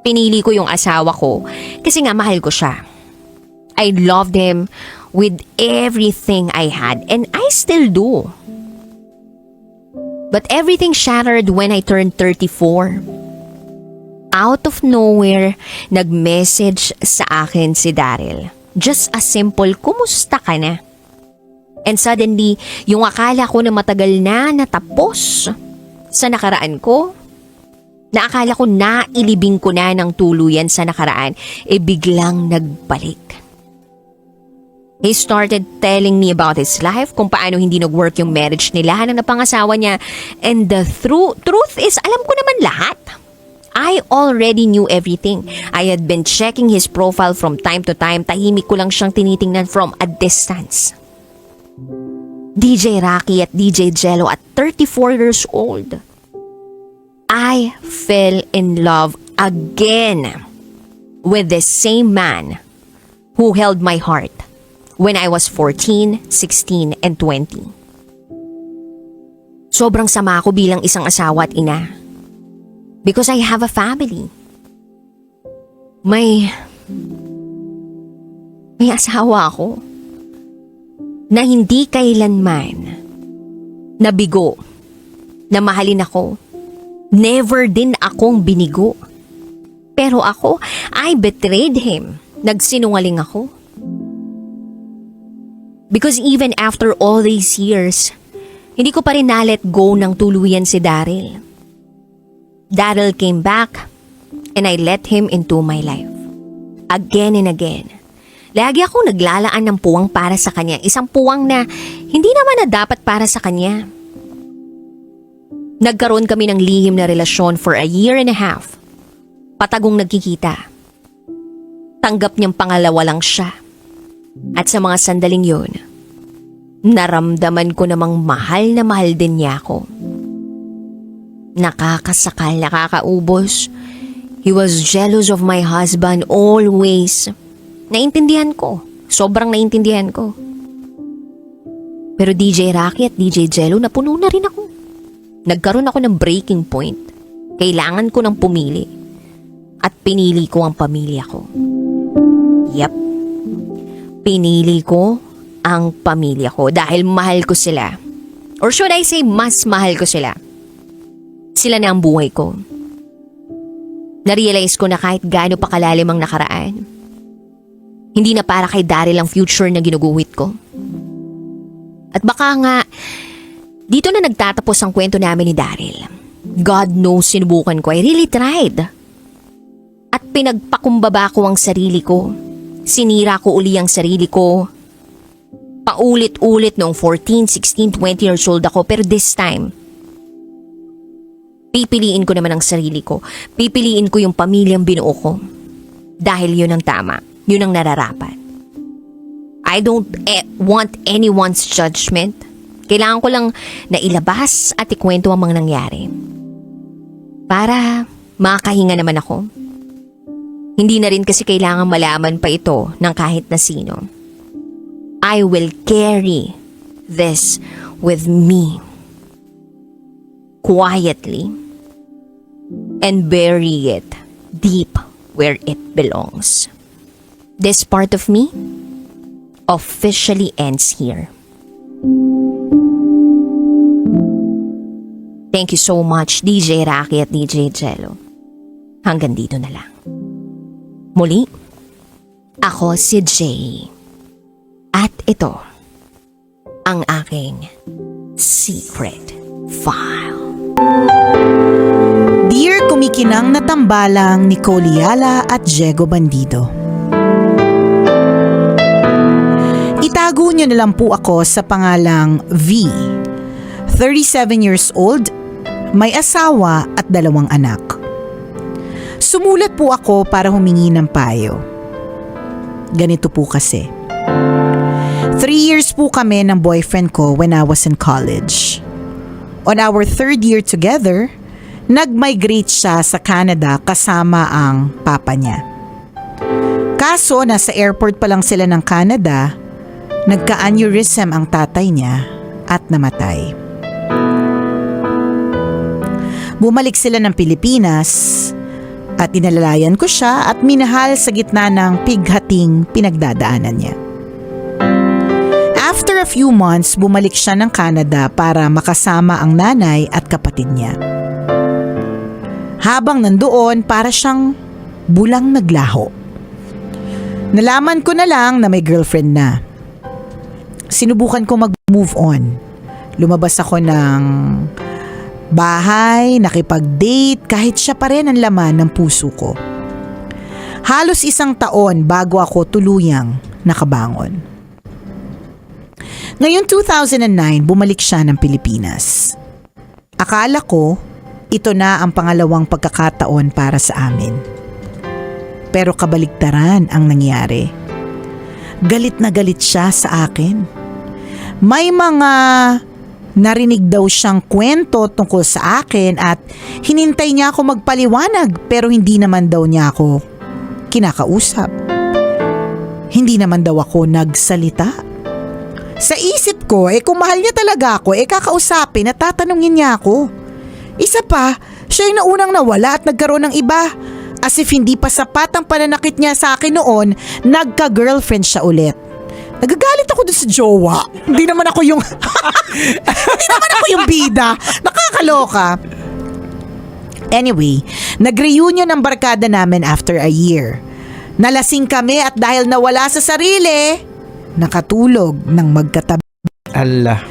Pinili ko yung asawa ko kasi nga mahal ko siya. I loved him with everything I had and I still do. But everything shattered when I turned 34. Out of nowhere, nag-message sa akin si Daryl. Just a simple, kumusta ka na? And suddenly, yung akala ko na matagal na natapos sa nakaraan ko, na akala ko nailibing ko na ng tuluyan sa nakaraan, biglang nagbalik. He started telling me about his life, kung paano hindi nag-work yung marriage nila ng napangasawa niya. And the truth is, alam ko naman lahat. I already knew everything. I had been checking his profile from time to time. Tahimik ko lang siyang tinitingnan from a distance. DJ Rocky at DJ Jello at 34 years old. I fell in love again with the same man who held my heart when I was 14, 16, and 20. Sobrang sama ako bilang isang asawa at ina. Because I have a family. May asawa ako na hindi kailanman nabigo na mahalin ako. Never din akong binigo. Pero ako, I betrayed him. Nagsinungaling ako. Because even after all these years, hindi ko pa rin na-let go ng tuluyan si Daryl. Daryl came back and I let him into my life. Again and again. Lagi akong naglalaan ng puwang para sa kanya. Isang puwang na hindi naman na dapat para sa kanya. Nagkaroon kami ng lihim na relasyon for a year and a half. Patagong nagkikita. Tanggap niyang pangalawa lang siya. At sa mga sandaling yun, naramdaman ko namang mahal na mahal din niya ako. Nakakasakal, nakakaubos. He was jealous of my husband always. Naintindihan ko. Sobrang naintindihan ko. Pero DJ Rocky at DJ Jello, napuno na rin ako. Nagkaroon ako ng breaking point. Kailangan ko ng pumili. At pinili ko ang pamilya ko. Yep. Pinili ko ang pamilya ko dahil mahal ko sila. Or should I say, mas mahal ko sila. Sila na ang buhay ko. Narealize ko na kahit gaano pa kalalim ang nakaraan, hindi na para kay Daryl ang future na ginuguhit ko. At baka nga, dito na nagtatapos ang kwento namin ni Daryl. God knows sinubukan ko. I really tried. At pinagpakumbaba ko ang sarili ko. Sinira ko uli ang sarili ko. Paulit-ulit noong 14, 16, 20 years old ako. Pero this time, pipiliin ko naman ang sarili ko. Pipiliin ko yung pamilyang binuo ko. Dahil yun ang tama. Yun ang nararapat. I don't want anyone's judgment. Kailangan ko lang na ilabas at ikwento ang mga nangyari. Para makahinga naman ako. Hindi na rin kasi kailangan malaman pa ito ng kahit na sino. I will carry this with me. Quietly. And bury it deep where it belongs. This part of me officially ends here. Thank you so much, DJ Rocky at DJ Jello. hanggang dito na lang. Muli, ako si Jay. At ito, ang aking secret file. Dear kumikinang na tambalang Nicole Yala at Diego Bandido. Itago niyo na lang po ako sa pangalang V. 37 years old, may asawa at 2 anak. Sumulat po ako para humingi ng payo. Ganito po kasi. 3 years po kami ng boyfriend ko when I was in college. On our 3rd year together, nag-migrate siya sa Canada kasama ang papa niya. Kaso nasa airport pa lang sila ng Canada, nagka-aneurysm ang tatay niya at namatay. Bumalik sila ng Pilipinas at inalalayan ko siya at minahal sa gitna ng pighating pinagdadaanan niya. After a few months, bumalik siya ng Canada para makasama ang nanay at kapatid niya. Habang nandoon, para siyang bulang naglaho. Nalaman ko na lang na may girlfriend na. Sinubukan ko mag-move on. Lumabas ako ng bahay, nakipag-date, kahit siya pa rin ang laman ng puso ko. Halos 1 taon bago ako tuluyang nakabangon. Ngayon 2009, bumalik siya ng Pilipinas. Akala ko, ito na ang pangalawang pagkakataon para sa amin. Pero kabaligtaran ang nangyari. Galit na galit siya sa akin. May mga narinig daw siyang kwento tungkol sa akin at hinintay niya ako magpaliwanag pero hindi naman daw niya ako kinakausap. Hindi naman daw ako nagsalita. Sa isip ko, kung mahal niya talaga ako, kakausapin at tatanungin niya ako. Isa pa, siya yung naunang nawala at nagkaroon ng iba. As if hindi pa sapat ang pananakit niya sa akin noon, nagka-girlfriend siya ulit. Nagagalit ako dun sa jowa. Hindi naman ako yung hindi naman ako yung bida. Nakakaloka. Anyway, nag-reunion ang barkada namin after a year. Nalasing kami at dahil nawala sa sarili, nakatulog ng magkatabi. Allah.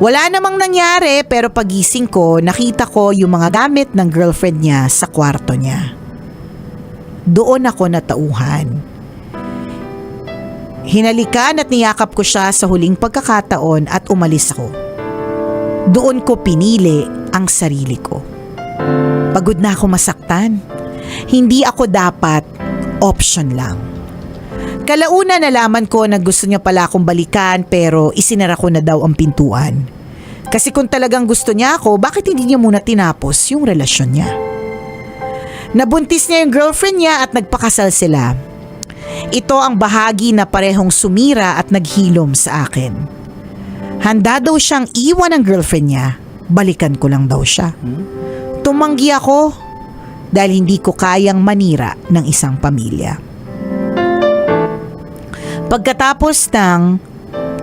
Wala namang nangyari pero pagising ko, nakita ko yung mga gamit ng girlfriend niya sa kwarto niya. Doon ako natauhan. Hinalikan at niyakap ko siya sa huling pagkakataon at umalis ako. Doon ko pinili ang sarili ko. Pagod na ako masaktan. Hindi ako dapat option lang. Kalauna nalaman ko na gusto niya pala akong balikan pero isinara ko na daw ang pintuan. Kasi kung talagang gusto niya ako, bakit hindi niya muna tinapos yung relasyon niya? Nabuntis niya yung girlfriend niya at nagpakasal sila. Ito ang bahagi na parehong sumira at naghilom sa akin. Handa daw siyang iwan ang girlfriend niya, balikan ko lang daw siya. Tumanggi ako dahil hindi ko kayang manira ng isang pamilya. Pagkatapos ng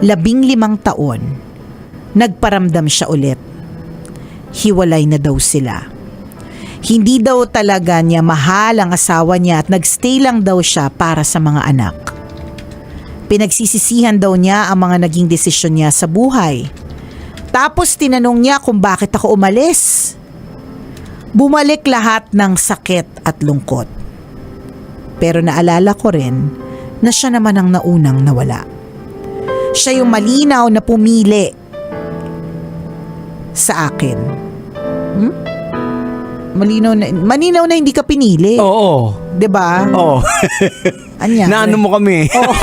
15 taon, nagparamdam siya ulit. Hiwalay na daw sila. Hindi daw talaga niya mahal ang asawa niya at nagstay lang daw siya para sa mga anak. Pinagsisisihan daw niya ang mga naging desisyon niya sa buhay. Tapos tinanong niya kung bakit ako umalis. Bumalik lahat ng sakit at lungkot. Pero naalala ko rin na siya naman ang naunang nawala. Siya yung malinaw na pumili sa akin. Malinaw na hindi ka pinili. Oo. 'Di ba? Oo. Anya. Naano mo kami? Oh,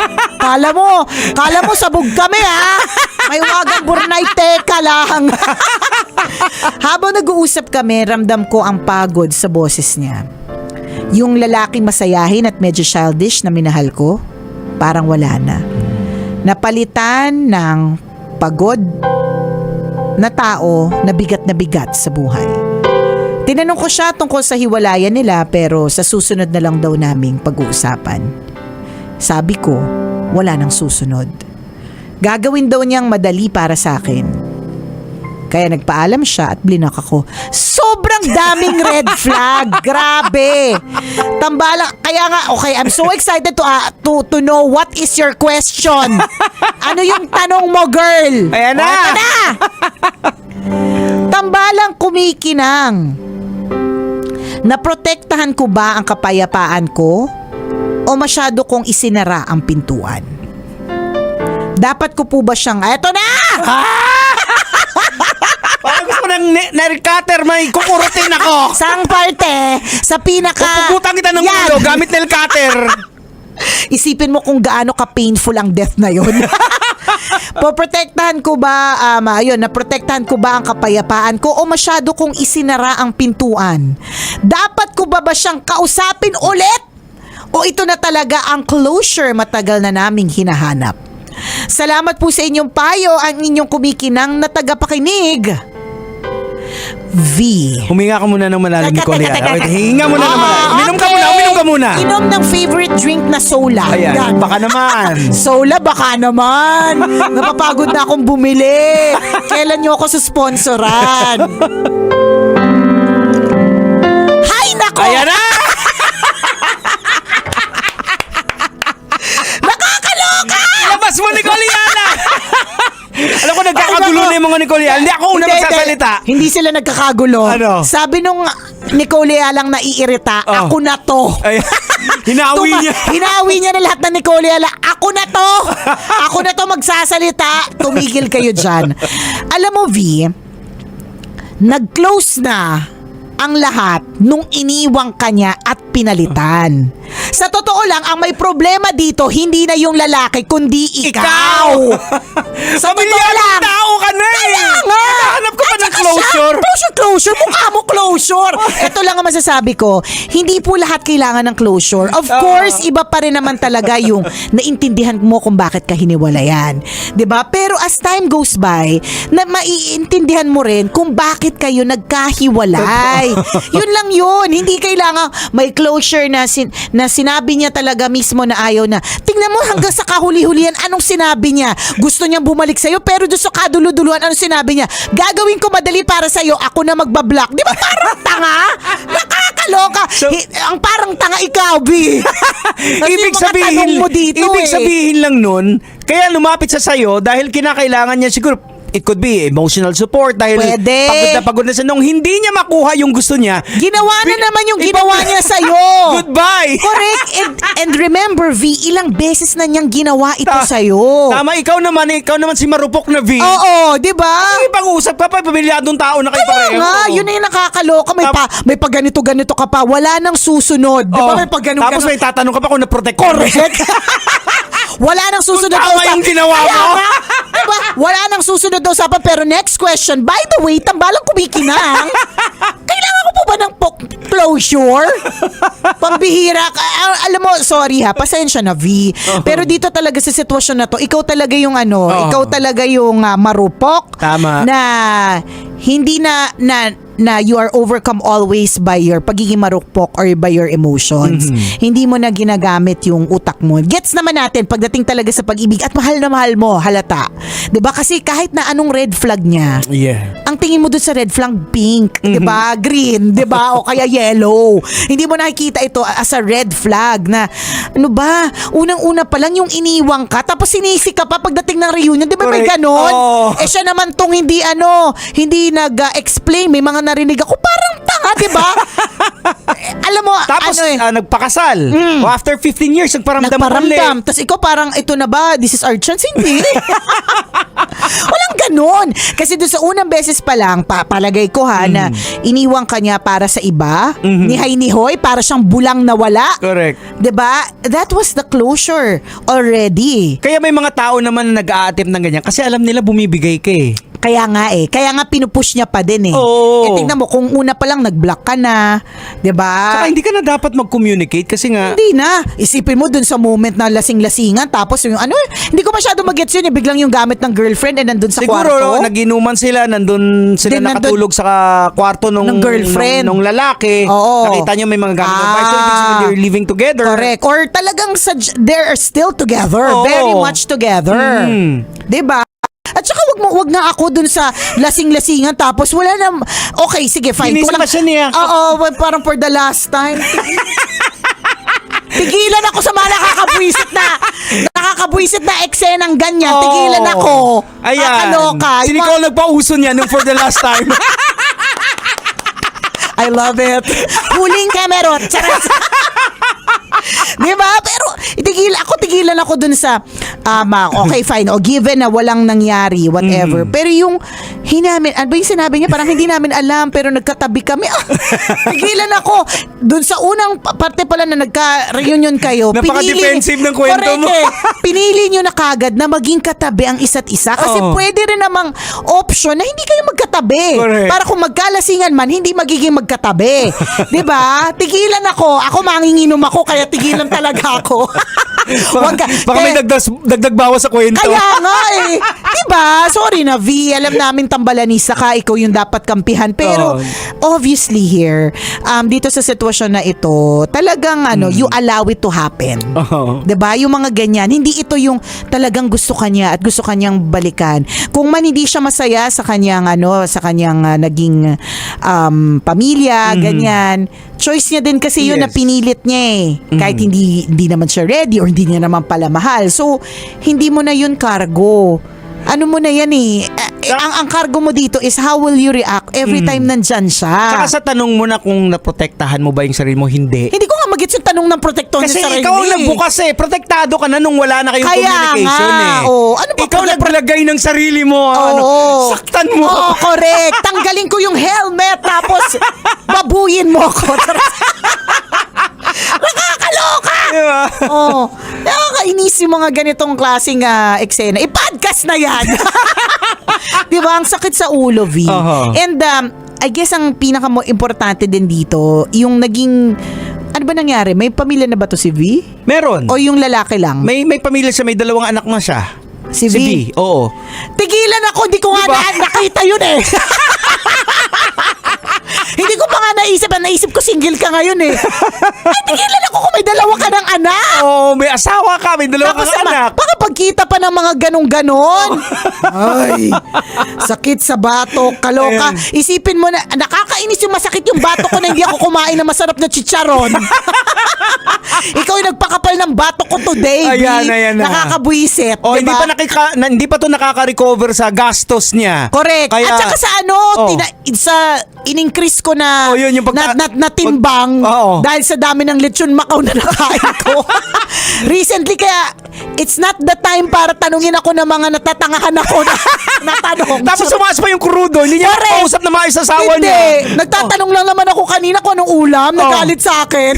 kala mo sabog kami ha. May wagang burnay, teka lang. Habang nag-uusap kami, ramdam ko ang pagod sa boses niya. Yung lalaking masayahin at medyo childish na minahal ko, parang wala na. Napalitan ng pagod na tao na bigat sa buhay. Tinanong ko siya tungkol sa hiwalayan nila pero sa susunod na lang daw naming pag-uusapan. Sabi ko, wala nang susunod. Gagawin daw niyang madali para sa akin. Kaya nagpaalam siya at blinak ako. Sobrang Sobrang daming red flag. Grabe. Tambalang. Kaya nga, okay, I'm so excited to know what is your question. Ano yung tanong mo, girl? Ayan na. Ito na. Tambalang kumikinang. Naprotektahan ko ba ang kapayapaan ko? O masyado kong isinara ang pintuan? Dapat ko po ba siyang... Eto na! Parang gusto ko ng nail cutter, may kukurutin ako. Sang parte, sa pinaka... Pupugutan kita ng Yan. ulo gamit nail cutter. Isipin mo kung gaano ka-painful ang death na yun. Poprotektahan ko ba, naprotektahan ko ba ang kapayapaan ko o masyado kong isinara ang pintuan? Dapat ko ba siyang kausapin ulit? O ito na talaga ang closure matagal na naming hinahanap? Salamat po sa inyong payo, ang inyong kumikinang na tagapakinig. V. Huminga ka muna ng malalim, Nicole. Hinga muna ng malalim. Uminom ka Okay. muna, uminom ka muna. Inom ng favorite drink na sola. Ayan, Yan. baka naman. Sola, baka naman. Napapagod na akong bumili. Kailan nyo ako susponsoran? Hay nako! Ayan na! Nakakaloka! Ilabas mo, Nicole Yana! Alam ko, nagkakagulo na yung mga Nicole Yana. Hindi ako una magsasalita. Hindi sila nagkakagulo. Ano? Sabi nung Nicole lang naiirita, Oh. ako na to. Ay, hinawi niya. Hinawi niya na lahat ng Nicole Ala. Ako na to! Ako na to magsasalita. Tumigil kayo dyan. Alam mo, V, nag-close na ang lahat nung iniwang kanya at pinalitan. Sa totoo lang, ang may problema dito, hindi na yung lalaki, kundi ikaw. Sa totoo Pamilyar lang. tao ka na eh. Kaya nga. Hinahanap ko pa At ng saka closure. siya, closure. Mukha mo closure. Ito lang ang masasabi ko. Hindi po lahat kailangan ng closure. Of course, iba pa rin naman talaga yung naintindihan mo kung bakit ka hiniwalayan. 'Di ba? Pero as time goes by, na maiintindihan mo rin kung bakit kayo nagkahiwalay. Yun lang yun. Hindi kailangan may closure na sinabi niya talaga mismo na ayaw na. Tingnan mo hanggang sa kahuli-hulihan anong sinabi niya. Gusto niyang bumalik sa'yo pero doon sa kaduluduluhan anong sinabi niya. Gagawin ko madali para sa'yo. Ako na magbablock. Di ba parang tanga? Nakakaloka. So- Ang parang tanga ikaw, B. Kasi Ibig yung mga tanong sabihin, mo dito, sabihin lang nun, kaya lumapit sa sayo dahil kinakailangan niya siguro, it could be emotional support dahil Pwede. pagod na siya nung hindi niya makuha yung gusto niya. Ginawa na naman yung ginawa niya sa'yo. Goodbye. Correct. And remember, V, ilang beses na niyang ginawa ito Ta- sa'yo. Tama, ikaw naman si marupok na V. Oo, di ba? May pag-uusap ka pa, pamilyadong tao na kayo Kaya pareho. nga, yun na yung nakakaloka. May pag ganito-ganito ka pa. Wala nang susunod. Di ba? Oh, May pag ganun tapos may tatanong ka pa kung na-protect ka. Correct. Wala nang susunod Kung tama yung ginawa Kaya mo. nga, diba? Wala nang susunod na usapan. Pero next question, by the way, tambalang kumikinang. Kailangan ko po ba ng closure? Pambihira ka. Alam mo, sorry ha, pasensya na, V. Pero dito talaga sa sitwasyon na to, ikaw talaga yung ikaw talaga yung marupok. Tama. Na hindi na you are overcome always by your pagiging marupok or by your emotions. Hindi mo na ginagamit yung utak mo. Gets naman natin pagdating talaga sa pag-ibig at mahal na mahal mo, halata. 'Di ba? Kasi kahit na anong red flag niya, Yeah. ang tingin mo dun sa red flag pink, 'di ba? Green, 'di ba? O kaya yellow. Hindi mo nakikita ito as a red flag na ano ba? Unang-una pa lang yung iniwang ka tapos sinisi ka pa pagdating ng reunion, 'di ba? May Correct. ganon. Oh. Eh siya naman tong hindi nag-explain, may mga narinig ako parang tanga, 'di ba? Alam mo, Tapos nagpakasal. O after 15 years, nagparamdam nagparamdam. ulit. Tapos ikaw parang, ito na ba? This is our chance? Hindi. Walang ganon. Kasi doon sa unang beses pa lang, palagay ko na iniwang ka niya para sa iba. Nihay-nihoy, para siyang bulang nawala. Correct. 'Di ba? That was the closure already. Kaya may mga tao naman na nag-a-attempt ng ganyan kasi alam nila bumibigay ka eh. Kaya nga pinupush niya pa din eh. Oo. Tingnan mo, kung una pa lang nag-block ka na, 'di ba? Saka hindi ka na dapat mag-communicate kasi nga Hindi na. Isipin mo dun sa moment na lasing-lasingan tapos yung hindi ko masyado mag-gets yun eh. Biglang yung gamit ng girlfriend and nandun sa siguro kwarto. naginuman sila, nandun sila Then nakatulog sa kwarto ng girlfriend. nung lalaki. Oo. Nakita niyo may mga gamit ng bar. So, ibig sabihin, they're living together. Correct. Or talagang they're still together. Oo. Very much together. Mm. 'Di ba? At saka wag wag nga ako dun sa lasing-lasingan tapos wala na, okay, sige, fine. Ginising Kung ka siya niya. Oo, parang for the last time. Tigilan ako sa mga nakakabwisit na eksenang ganyan. Tigilan ako. Ayan. Kakaloka. Si Nicole nagpauso niya nung for the last time. I love it. Huling Cameron. Charot. Diba? Pero tigilan ako dun sa okay, fine. O given na walang nangyari, whatever. Pero yung ano ba yung sinabi niya? Parang hindi namin alam pero nagkatabi kami. Tigilan ako. Dun sa unang parte pala na nagka-reunion kayo. Napaka-defensive ng kwento mo. Pinili nyo na kagad na maging katabi ang isa't isa. Kasi pwede rin namang option na hindi kayo magkatabi. Correct. Para kung magkalasingan man, hindi magiging magkatabi. Diba? Tigilan ako. Ako manginginom ako, kaya tigilan talaga ako. Baka may dagdag bawas sa kwento. Kaya nga eh. Diba? Sorry na V. Alam namin tambalanisa ka. Ikaw yung dapat kampihan. Pero obviously here, dito sa sitwasyon na ito, talagang you allow it to happen. Diba? Yung mga ganyan. Hindi ito yung talagang gusto kanya at gusto kanyang balikan. Kung man hindi siya masaya sa kanyang naging pamilya, ganyan. Choice niya din kasi yun na pinilit niya eh. Kahit hindi naman siya ready or hindi niya naman pala mahal. So, hindi mo na yun cargo. Ano mo na yan eh. Ang cargo mo dito is how will you react every time nandyan siya. Saka sa tanong mo na kung naprotektahan mo ba yung sarili mo, hindi. Hindi ko nga magets yung tanong ng protektor Kasi niya sarili. ikaw ang nagbukas eh. Protektado ka na nung wala na kayong communication eh. Ano ba ikaw naglagay ng sarili mo. Saktan mo. Oo, correct. Tanggalin ko yung helmet tapos babuyin mo ako. Nakakaloka! Diba? Nakakainis yung mga ganitong klaseng eksena. I-podcast na yan! Diba? Ang sakit sa ulo, V. And I guess ang pinaka-importante din dito, yung naging, ano ba nangyari? May pamilya na ba to si V? Meron. O yung lalaki lang? May pamilya siya, may 2 anak na siya. Si V? Oo. Tigilan ako, hindi ko nga nakita yun eh. Hindi ko pa nga naisip ko single ka ngayon eh. Ay, tigilan ako kung may 2 ka ng anak. Oo, may asawa ka, may 2 kang anak. Baka pagkita pa ng mga ganon-ganon. Ay, sakit sa batok, kaloka. Isipin mo na, nakakainis yung masakit yung batok ko na hindi ako kumain ng masarap na chicharon. Ikaw yung nagpakapal ng batok ko today, Ayan na. Nakakabwisit, Oh, diba? hindi pa to nakaka-recover sa gastos niya. Correct. Kaya, at saka sa in-increase ko na yun, yung na timbang dahil sa dami ng lechon Macau na nakain ko. Recently kaya it's not the time para tanungin ako ng mga natatangahan ako na tanong. Tapos sumas pa yung krudo, hindi niya makausap na maayos sa asawa niya. Hindi. Nagtatanong lang naman ako kanina kung anong ulam, nagalit sa akin.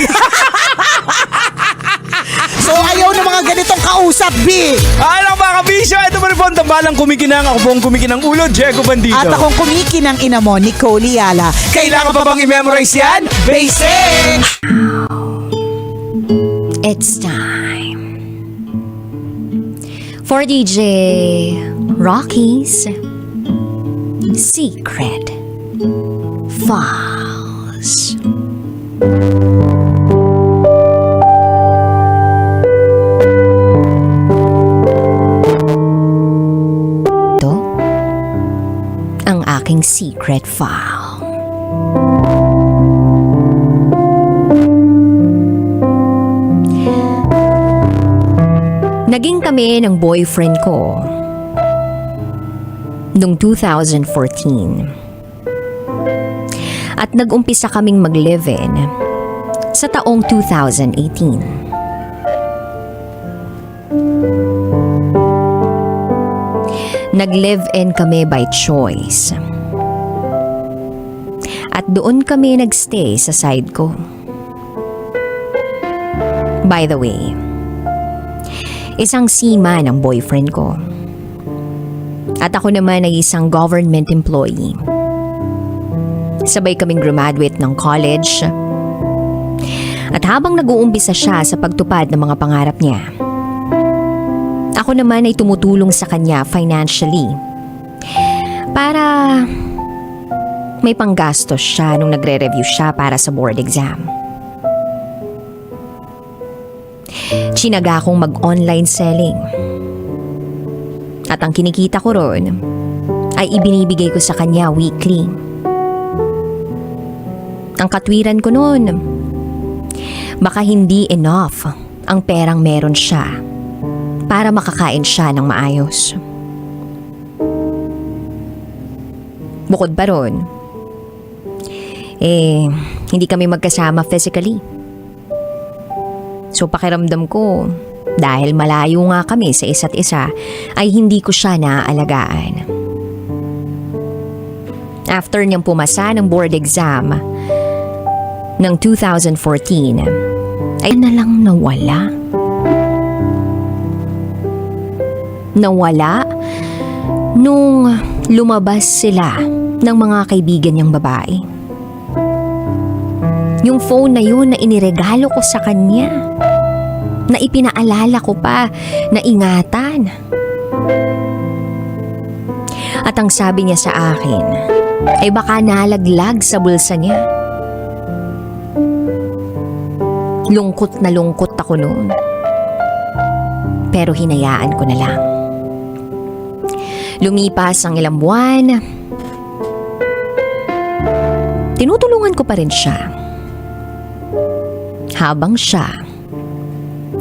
So ayaw ng mga ganitong kausap, B. Alam mga kabisyo, ito pa rin po ang tambalang kumikinang. Ako po ang kumikinang ulo, Diego Bandido. At akong kumikinang ina mo, Nicole Yala. Kailangan pa bang i-memorize yan? Basic! It's time for DJ Rocky's Secret Files. Ito ang aking secret file. Naging kami ng boyfriend ko noong 2014. At nag-umpisa kaming mag-live-in sa taong 2018. Nag-live-in kami by choice. At doon kami nagstay sa side ko. By the way, isang seaman ang boyfriend ko. At ako naman ay isang government employee. Sabay kaming graduate ng college. At habang nag-uumpisa siya sa pagtupad ng mga pangarap niya, ako naman ay tumutulong sa kanya financially para may panggastos siya nung nagre-review siya para sa board exam. Tsinaga akong mag-online selling. At ang kinikita ko ron ay ibinibigay ko sa kanya weekly. Ang katwiran ko noon, baka hindi enough ang perang meron siya para makakain siya ng maayos. Bukod pa ron, hindi kami magkasama physically. So pakiramdam ko, dahil malayo nga kami sa isa't isa, ay hindi ko siya naaalagaan. After niyang pumasa ng board exam ng 2014, ay nalang nawala. Nawala nung lumabas sila ng mga kaibigan niyang babae. Yung phone na yun na iniregalo ko sa kanya, na ipinaalala ko pa na ingatan. At ang sabi niya sa akin, ay baka nalaglag sa bulsa niya. Lungkot na lungkot ako noon. Pero hinayaan ko na lang. Lumipas ang ilang buwan. Tinutulungan ko pa rin siya. Habang siya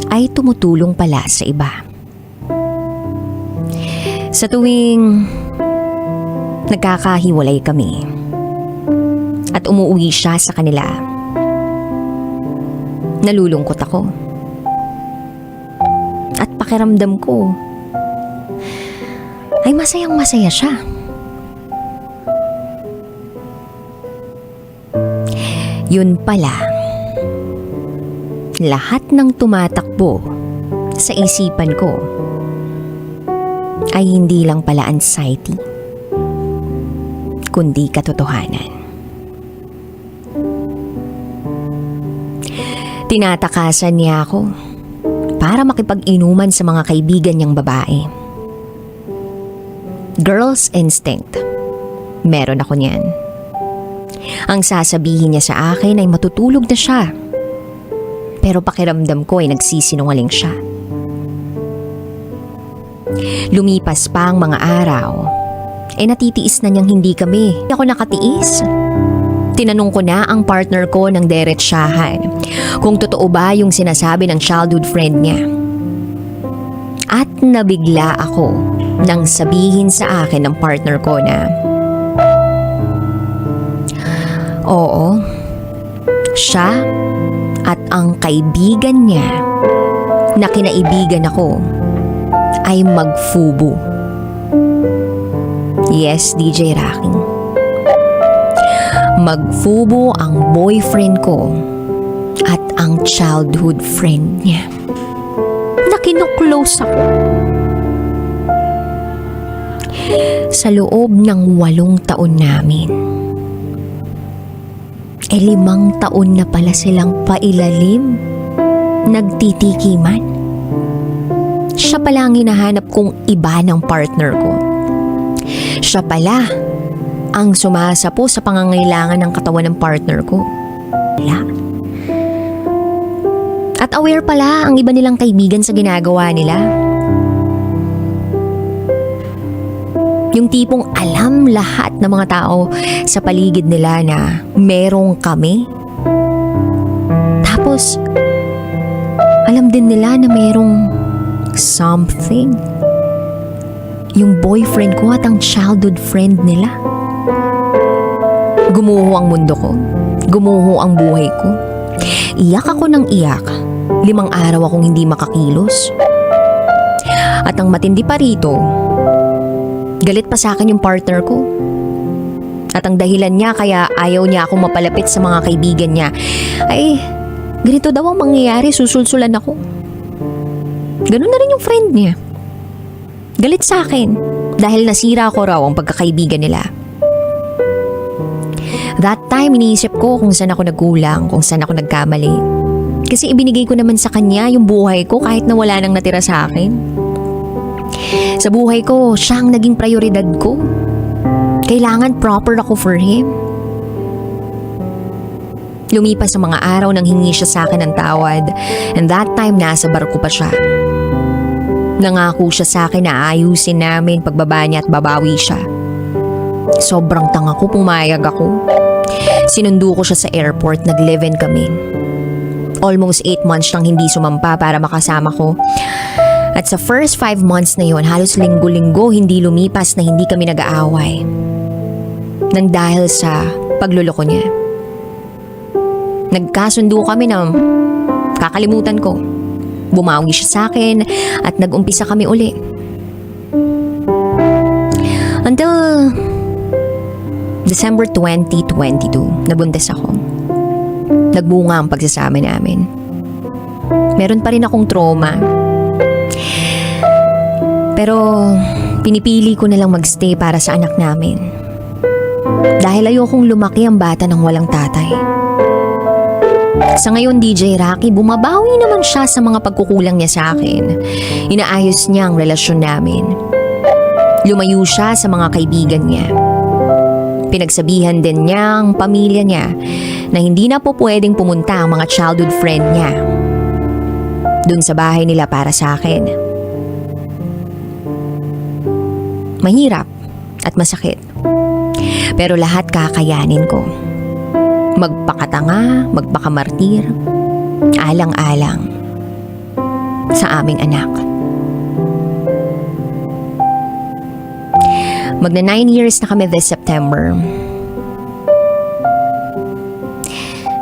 ay tumutulong pala sa iba. Sa tuwing nagkakahiwalay kami at umuwi siya sa kanila, nalulungkot ako. At pakiramdam ko ay masayang masaya siya. Yun pala, lahat ng tumatakbo sa isipan ko ay hindi lang pala anxiety, kundi katotohanan. Tinatakasan niya ako para makipag-inuman sa mga kaibigan niyang babae. Girl's instinct. Meron ako niyan. Ang sasabihin niya sa akin ay matutulog na siya. Pero pakiramdam ko ay nagsisinungaling siya. Lumipas pa ang mga araw, natitiis na niyang hindi kami. Hindi ako nakatiis. Tinanong ko na ang partner ko ng diretsyahan kung totoo ba yung sinasabi ng childhood friend niya. At nabigla ako nang sabihin sa akin ng partner ko na oo, siya at ang kaibigan niya na kinaibigan ako ay magfubo. Yes, DJ Raking. Magfubo ang boyfriend ko at ang childhood friend niya. Nakinuklose ako. Sa loob ng 8 taon namin, 5 taon na pala silang pailalim, nagtitikiman. Siya pala ang hinahanap kong iba ng partner ko. Siya pala ang sumasapo sa pangangailangan ng katawan ng partner ko. Wala. At aware pala ang iba nilang kaibigan sa ginagawa nila. Yung tipong alam lahat ng mga tao sa paligid nila na merong kami. Tapos, alam din nila na merong something. Yung boyfriend ko at ang childhood friend nila. Gumuho ang mundo ko. Gumuho ang buhay ko. Iyak ako ng iyak. 5 araw akong hindi makakilos. At ang matindi pa rito, galit pa sa akin yung partner ko. At ang dahilan niya kaya ayaw niya akong mapalapit sa mga kaibigan niya ay ganito daw ang mangyayari, susulsulan ako. Ganun na rin yung friend niya. Galit sa akin dahil nasira ko raw ang pagkakaibigan nila. That time, iniisip ko kung saan ako nagkulang, kung saan ako nagkamali. Kasi ibinigay ko naman sa kanya yung buhay ko kahit na wala nang natira sa akin. Sa buhay ko, siya ang naging prioridad ko. Kailangan proper ako for him. Lumipas ang mga araw nang hingi siya sa akin ng tawad, and that time nasa barko pa siya. Nangako siya sa akin na ayusin namin pagbaba niya at babawi siya. Sobrang tanga ko, pumayag ako. Sinundo ko siya sa airport, nag-live-in kami. Almost 8 months nang hindi sumampa para makasama ko. At sa first 5 months na yon, halos linggo-linggo hindi lumipas na hindi kami nag-aaway. Nang dahil sa pagluloko niya. Nagkasundo kami na kakalimutan ko. Bumawi siya sa akin at nag-umpisa kami uli. Until December 2022, nabuntis ako. Nagbunga ang pagsasama namin. Meron pa rin akong trauma. Pero pinipili ko na lang magstay para sa anak namin. Dahil ayokong lumaki ang bata ng walang tatay. Sa ngayon, DJ Rocky, bumabawi naman siya sa mga pagkukulang niya sa akin. Inaayos niya ang relasyon namin. Lumayo siya sa mga kaibigan niya. Pinagsabihan din niya ang pamilya niya na hindi na po pwedeng pumunta ang mga childhood friend niya dun sa bahay nila para sa akin. Mahirap at masakit. Pero lahat kakayanin ko. Magpakatanga, magpakamartir, alang-alang sa aming anak. Magna 9 years na kami this September.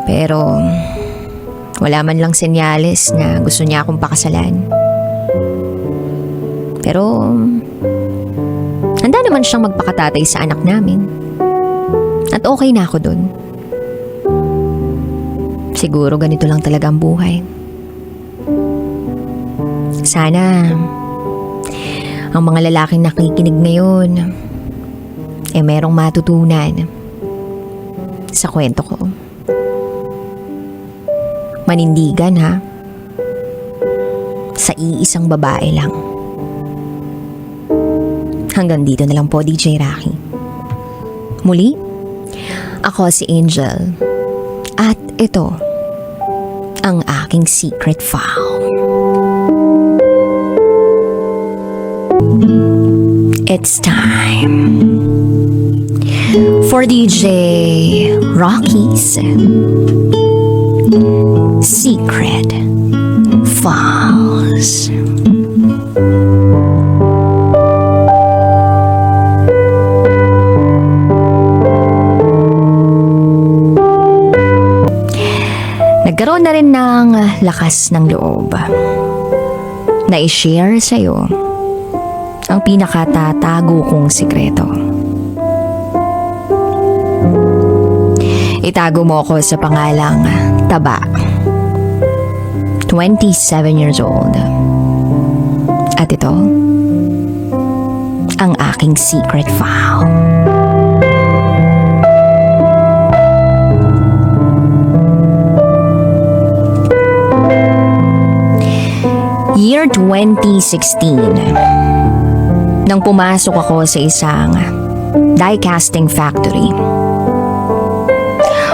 Pero wala man lang senyales na gusto niya akong pakasalan. Pero handa naman siyang magpakatatay sa anak namin. At okay na ako dun. Siguro ganito lang talaga ang buhay. Sana ang mga lalaking nakikinig ngayon merong matutunan sa kwento ko. Manindigan ha. Sa iisang babae lang. Hanggang dito na lang po, DJ Rocky. Muli, ako si Angel. At ito ang aking secret file. It's time for DJ Rocky's Secret Files. Nagkaroon na rin ng lakas ng loob na i-share sa'yo ang pinakatatago kong sikreto. Itago mo ako sa pangalang Taba. 27 years old. At ito, ang aking secret file. Year 2016. Nang pumasok ako sa isang die casting factory.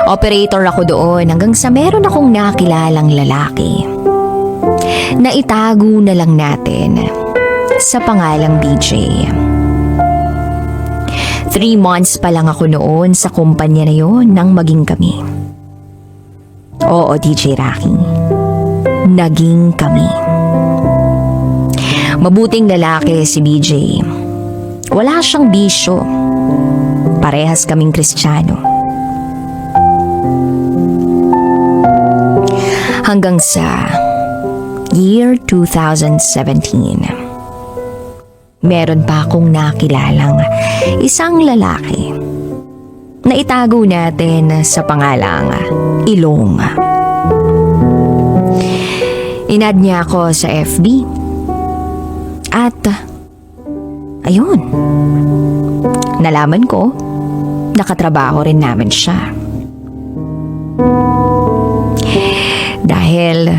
Operator ako doon hanggang sa meron akong nakilalang lalaki na itago na lang natin sa pangalang BJ. 3 months pa lang ako noon sa kumpanya na yon nang maging kami. Oo, DJ Rocky. Naging kami. Mabuting lalaki si BJ. Wala siyang bisyo. Parehas kaming Kristiyano. Hanggang sa year 2017. Meron pa akong nakilalang isang lalaki na itago natin sa pangalang Ilong. Inad niya ako sa FB. At, ayun, nalaman ko, nakatrabaho rin namin siya. Dahil,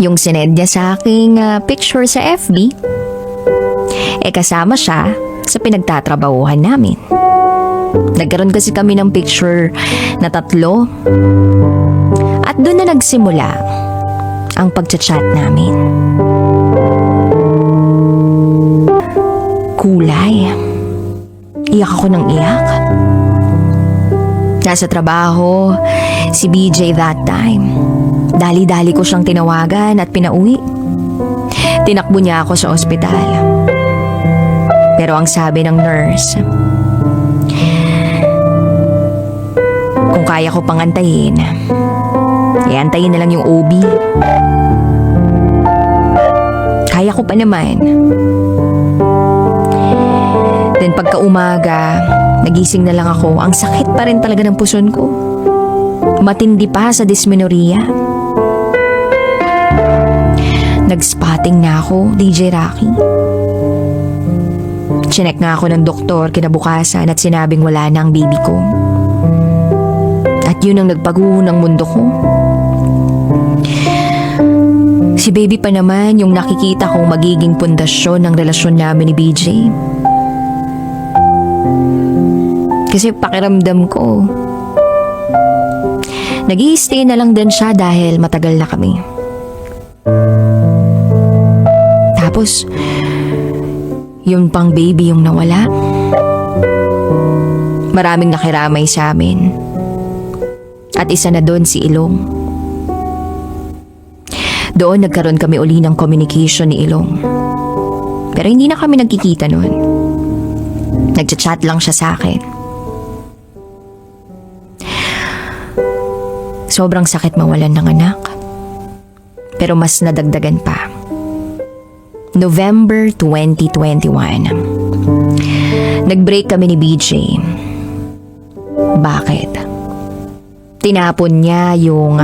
yung sinend niya sa aking picture sa FB, kasama siya sa pinagtatrabahuhan namin. Nagkaroon kasi kami ng picture na 3, at doon na nagsimula ang pagchat-chat namin. Kulay Iyak ako ng iyak. Nasa trabaho, si BJ that time. Dali-dali ko siyang tinawagan at pinauwi. Tinakbo niya ako sa ospital. Pero ang sabi ng nurse, kung kaya ko pang antayin, antayin na lang yung OB. Kaya ko pa naman. Then pagka-umaga, nagising na lang ako. Ang sakit pa rin talaga ng puson ko. Matindi pa sa dysmenorrhea. Nag-spotting na ako, DJ Rocky. Chinek nga ako ng doktor kinabukasan at sinabing wala na ang baby ko. At yun ang nagpaguho ng mundo ko. Si baby pa naman yung nakikita kong magiging pundasyon ng relasyon namin ni BJ. Kasi pakiramdam ko, nag-i-stay na lang din siya dahil matagal na kami. Tapos, yun pang baby yung nawala. Maraming nakiramay sa amin. At isa na doon si Ilong. Doon nagkaroon kami uli ng communication ni Ilong. Pero hindi na kami nagkikita noon. Nagchat-chat lang siya sa akin. Sobrang sakit mawalan ng anak. Pero mas nadagdagan pa. November 2021. Nag-break kami ni BJ. Bakit? Tinapon niya yung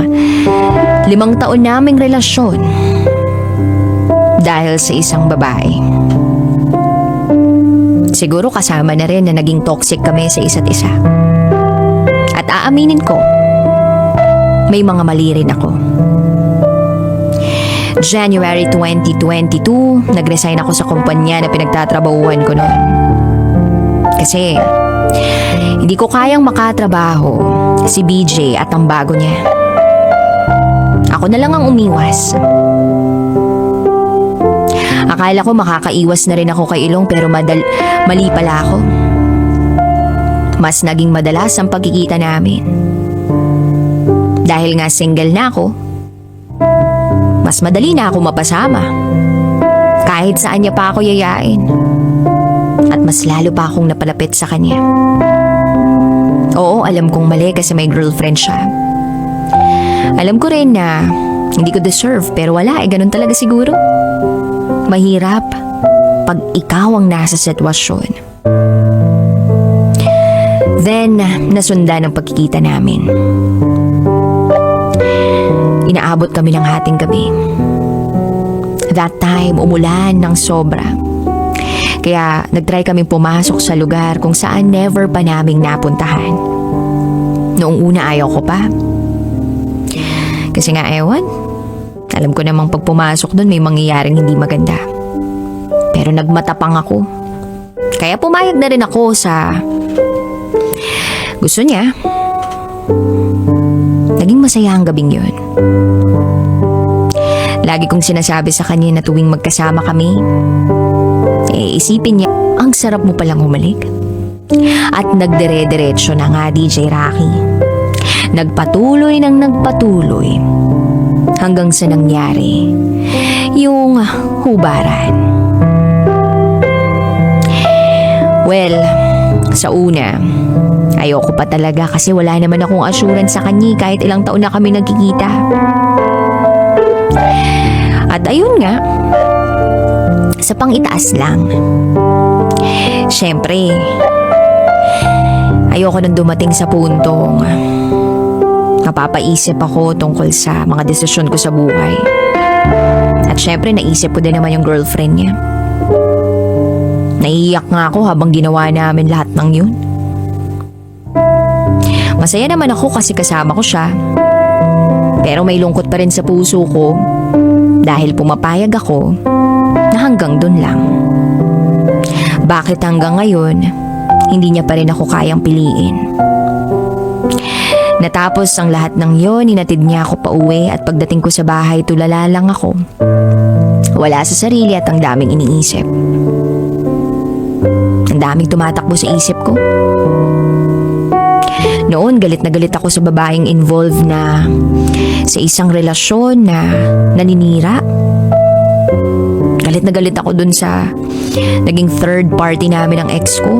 5 taon naming relasyon dahil sa isang babae. Siguro kasama na rin na naging toxic kami sa isa't isa. At aaminin ko, may mga mali rin ako. January 2022, nag-resign ako sa kumpanya na pinagtatrabahuhan ko noon. Kasi hindi ko kayang makatrabaho si BJ at ang bago niya. Ako na lang ang umiwas. Akala ko makakaiwas na rin ako kay Ilong pero mali pala ako. Mas naging madalas ang pagkikita namin. Dahil nga single na ako, mas madali na ako mapasama. Kahit saan niya pa ako yayain. At mas lalo pa akong napalapit sa kanya. Oo, alam kong mali kasi may girlfriend siya. Alam ko rin na hindi ko deserve pero wala, ganun talaga siguro. Mahirap pag ikaw ang nasa sitwasyon. Then, nasundan ang pagkikita namin. Inaabot kami ng hating gabi. That time, umulan ng sobra. Kaya nagtry kaming pumasok sa lugar kung saan never pa naming napuntahan. Noong una ayaw ko pa. Kasi nga ewan, alam ko namang pag pumasok doon may mangyayaring hindi maganda. Pero nagmatapang ako. Kaya pumayag na rin ako sa gusto niya. Naging masaya ang gabing yun. Lagi kong sinasabi sa kanya na tuwing magkasama kami, isipin niya, ang sarap mo palang humalik. At nagdire-diretso na nga DJ Rocky. Nagpatuloy ng nagpatuloy hanggang sa nangyari yung hubaran. Well, sa una, ayoko pa talaga kasi wala naman akong assurance sa kanya kahit ilang taon na kami nagkikita. At ayun nga, sa pang-itaas lang. Siyempre, ayoko nang dumating sa puntong napapaisip ako tungkol sa mga desisyon ko sa buhay. At syempre, naisip ko din naman yung girlfriend niya. Naiiyak nga ako habang ginawa namin lahat ng yun. Masaya naman ako kasi kasama ko siya. Pero may lungkot pa rin sa puso ko dahil pumapayag ako na hanggang dun lang. Bakit hanggang ngayon, hindi niya pa rin ako kayang piliin? Natapos ang lahat ng yon, inatid niya ako pa uwi at pagdating ko sa bahay, tulala lang ako. Wala sa sarili at ang daming iniisip. Ang daming tumatakbo sa isip ko. Noon, galit na galit ako sa babaeng involved na sa isang relasyon na naninira. Galit na galit ako dun sa naging third party namin ng ex ko.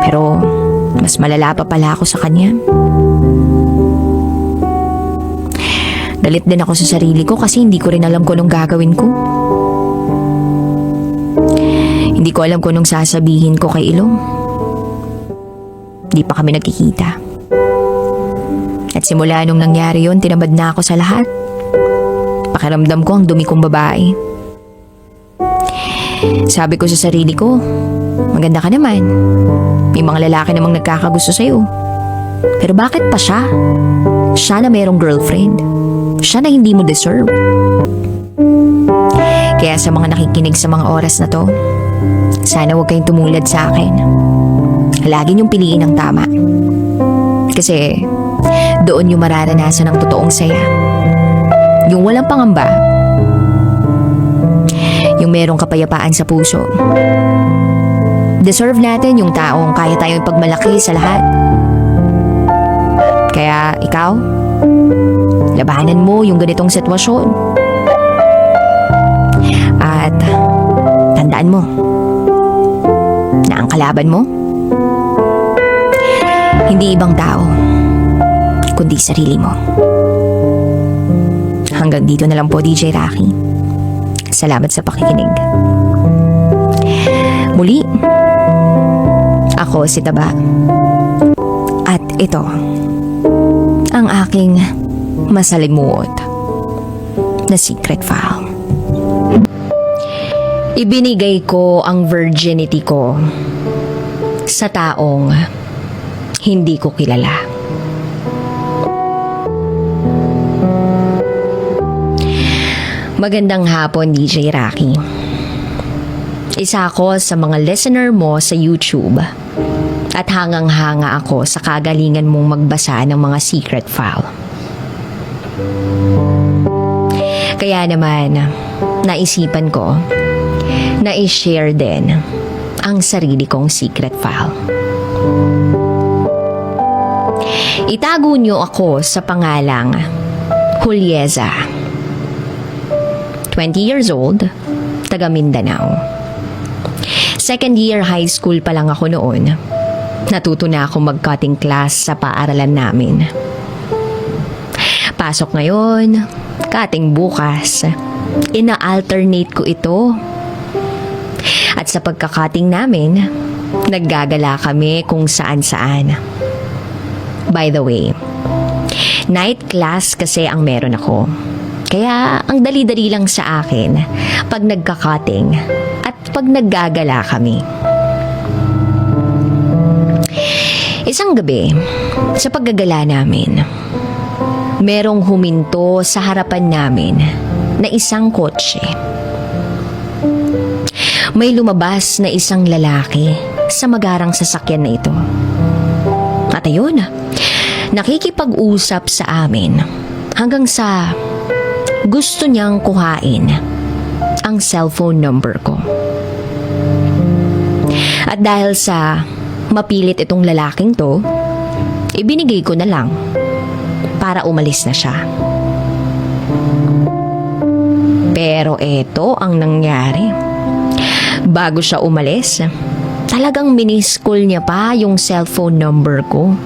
Pero mas malala pa pala ako sa kanya. Galit din ako sa sarili ko kasi hindi ko rin alam kung anong gagawin ko. Hindi ko alam kung anong sasabihin ko kay Ilong. Di pa kami nagkikita. At simula nung nangyari yun, tinamad na ako sa lahat. Pakiramdam ko ang dumi kong babae. Sabi ko sa sarili ko, maganda ka naman. May mga lalaki namang nagkakagusto sa'yo. Pero bakit pa siya? Siya na mayroong girlfriend. Siya na hindi mo deserve. Kaya sa mga nakikinig sa mga oras na to, sana huwag kayong tumulad sa akin. Lagi niyong piliin ang tama. Kasi doon yung mararanasan ng totoong saya. Yung walang pangamba. Yung merong kapayapaan sa puso. Deserve natin yung taong kaya tayong ipagmalaki sa lahat. Kaya ikaw, labanan mo yung ganitong sitwasyon. At tandaan mo na ang kalaban mo hindi ibang tao, kundi sarili mo. Hanggang dito na lang po, DJ Rocky. Salamat sa pakikinig. Muli, ako si Taba. At ito, ang aking masalimuot na secret file. Ibinigay ko ang virginity ko sa taong hindi ko kilala. Magandang hapon, DJ Rocky. Isa ako sa mga listener mo sa YouTube at hangang-hanga ako sa kagalingan mong magbasa ng mga secret file. Kaya naman, naisipan ko na i-share din ang sarili kong secret file. Itago niyo ako sa pangalang Julieza. 20 years old, taga Mindanao. Second year high school pa lang ako noon. Natuto na ako mag-cutting class sa paaralan namin. Pasok ngayon, cutting bukas. Ina-alternate ko ito. At sa pagka-cutting namin, naggagala kami kung saan-saan. By the way, night class kasi ang meron ako. Kaya ang dali-dali lang sa akin pag nagka-cutting at pag naggagala kami. Isang gabi, sa paggagala namin, merong huminto sa harapan namin na isang kotse. May lumabas na isang lalaki sa magarang sasakyan na ito. At ayun, nakikipag-usap sa amin hanggang sa gusto niyang kuhain ang cellphone number ko. At dahil sa mapilit itong lalaking to, ibinigay ko na lang para umalis na siya. Pero eto ang nangyari. Bago siya umalis, talagang miniskol niya pa yung cellphone number ko.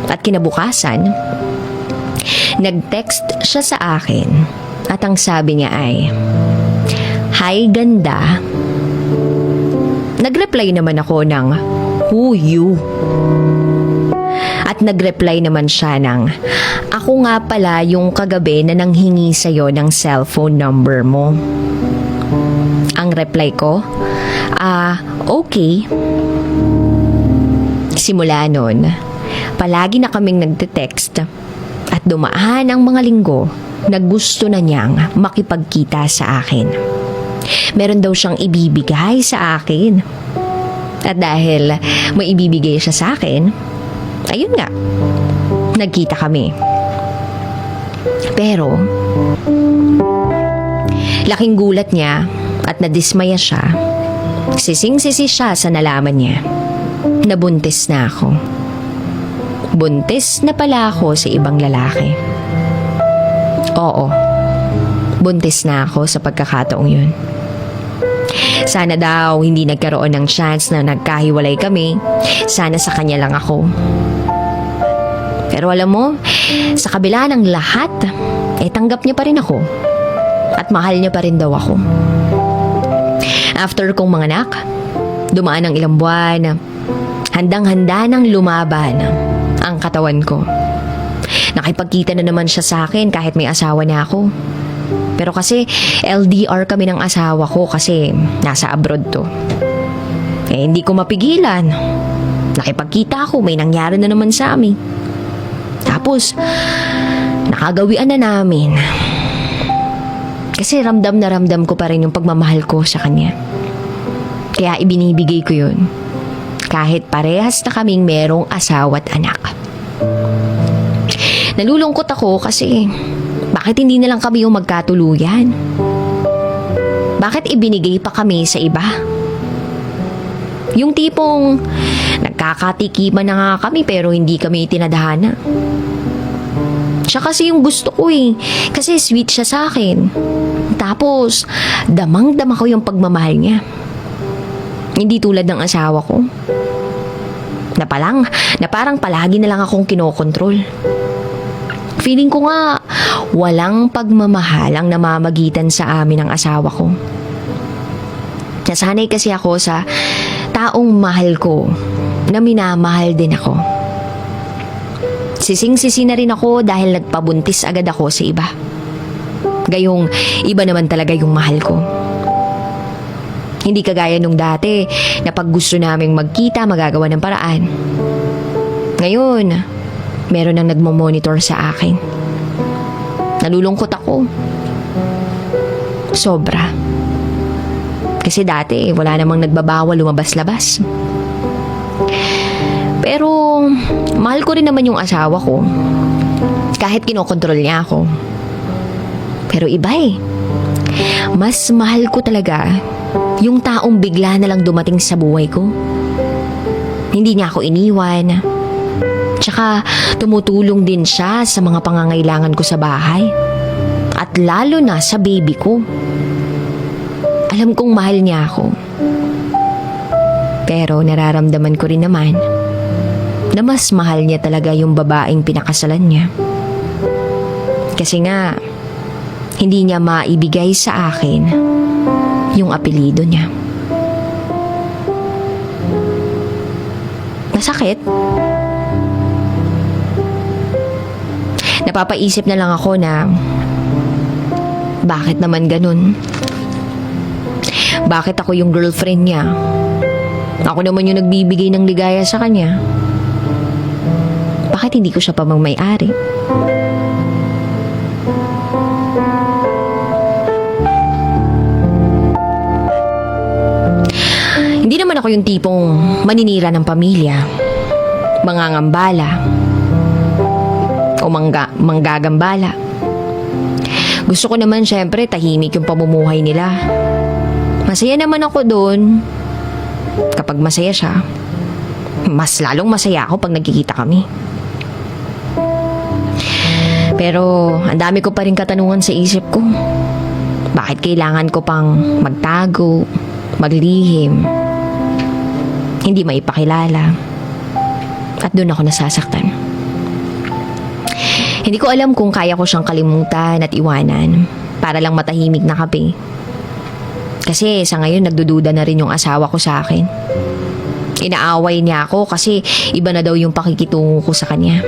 At kinabukasan, nag-text siya sa akin at ang sabi niya ay, "Hi ganda." Nag-reply naman ako ng, "Who you?" At nag-reply naman siya ng, "Ako nga pala yung kagabi na nanghingi sa'yo ng cellphone number mo." Ang reply ko, "Okay." Simula nun, palagi na kaming nagte-text at dumaan ang mga linggo na gusto na niyang makipagkita sa akin. Meron daw siyang ibibigay sa akin. At dahil may ibibigay siya sa akin, ayun nga, nagkita kami. Pero, laking gulat niya at nadismaya siya Sising-sisi siya sa nalaman niya. Nabuntis na ako. Buntis na pala ako sa ibang lalaki. Oo, buntis na ako sa pagkakataong yun. Sana daw hindi nagkaroon ng chance na nagkahiwalay kami. Sana sa kanya lang ako. Pero alam mo, sa kabila ng lahat, tanggap niya pa rin ako. At mahal niya pa rin daw ako. After kong manganak, dumaan ang ilang buwan, handang-handa nang lumaban ang katawan ko. Nakipagkita na naman siya sa akin kahit may asawa na ako. Pero kasi LDR kami ng asawa ko kasi nasa abroad to. Hindi ko mapigilan. Nakipagkita ako, may nangyari na naman sa amin. Tapos, nakagawian na namin. Kasi ramdam na ramdam ko pa rin yung pagmamahal ko sa kanya. Kaya ibinibigay ko yun. Kahit parehas na kaming merong asawa at anak. Nalulungkot ako kasi bakit hindi na lang kami yung magkatuluyan? Bakit ibinigay pa kami sa iba? Yung tipong nagkakatikiman na nga kami pero hindi kami tinadhana. Siya kasi yung gusto ko kasi sweet siya sa akin. Tapos damang-dama ko yung pagmamahal niya. Hindi tulad ng asawa ko. Na parang palagi na lang akong kinokontrol. Feeling ko nga, walang pagmamahal ang namamagitan sa amin ng asawa ko. Nasanay kasi ako sa taong mahal ko na minamahal din ako. Sising-sisi na rin ako dahil nagpabuntis agad ako sa iba. Gayong iba naman talaga yung mahal ko. Hindi kagaya nung dati na pag gusto naming magkita, magagawa ng paraan. Ngayon, meron nang nagmo-monitor sa akin. Nalulungkot ako. Sobra. Kasi dati, wala namang nagbabawal lumabas-labas. Pero, mahal ko rin naman yung asawa ko. Kahit kinokontrol niya ako. Pero iba Mas mahal ko talaga yung taong bigla na lang dumating sa buhay ko. Hindi niya ako iniwan. Tsaka tumutulong din siya sa mga pangangailangan ko sa bahay. At lalo na sa baby ko. Alam kong mahal niya ako. Pero nararamdaman ko rin naman na mas mahal niya talaga yung babaeng pinakasalan niya. Kasi nga, hindi niya maibigay sa akin yung apelyido niya. Masakit. Napapaisip na lang ako na bakit naman ganun? Bakit ako yung girlfriend niya? Ako naman yung nagbibigay ng ligaya sa kanya. Bakit hindi ko siya pa may-ari? Hindi naman ako yung tipong maninira ng pamilya, mangangambala, o manggagambala. Gusto ko naman syempre tahimik yung pamumuhay nila. Masaya naman ako doon. Kapag masaya siya, mas lalong masaya ako pag nagkikita kami. Pero ang dami ko pa rin katanungan sa isip ko. Bakit kailangan ko pang magtago, maglihim, hindi maipakilala? At doon ako nasasaktan. Hindi ko alam kung kaya ko siyang kalimutan at iwanan para lang matahimik na kami. Kasi sa ngayon nagdududa na rin yung asawa ko sa akin. Inaaway niya ako kasi iba na daw yung pakikitungo ko sa kanya.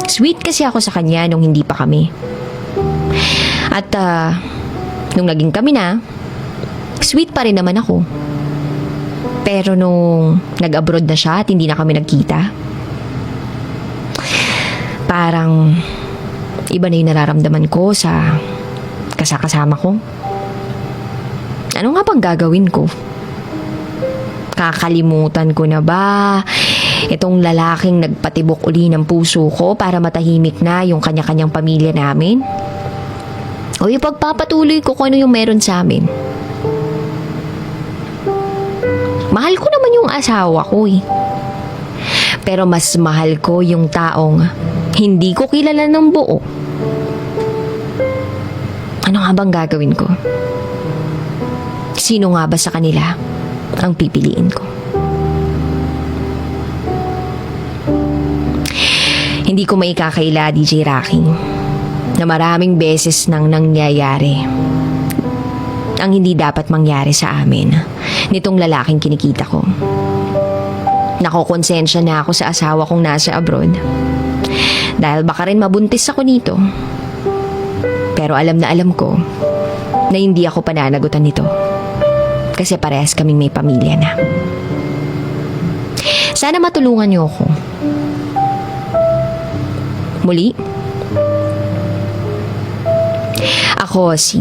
Sweet kasi ako sa kanya nung hindi pa kami. At nung naging kami na, sweet pa rin naman ako. Pero nung nag-abroad na siya at hindi na kami nagkita, parang iba na yung nararamdaman ko sa kasama ko. Ano nga bang gagawin ko? Kakalimutan ko na ba itong lalaking nagpatibok uli ng puso ko para matahimik na yung kanya-kanyang pamilya namin? O ipagpapatuloy ko kung ano yung meron sa amin? Mahal ko naman yung asawa ko eh. Pero mas mahal ko yung taong hindi ko kilala ng buo. Ano nga bang gagawin ko? Sino nga ba sa kanila ang pipiliin ko? Hindi ko maikakaila, DJ Rocky, na maraming beses nang nangyayari ang hindi dapat mangyari sa amin nitong lalaking kinikita ko. Nakokonsensya na ako sa asawa kong nasa abroad dahil baka rin mabuntis ako nito. Pero alam na alam ko na hindi ako pananagutan nito kasi parehas kaming may pamilya na. Sana matulungan niyo ako. Muli, ako si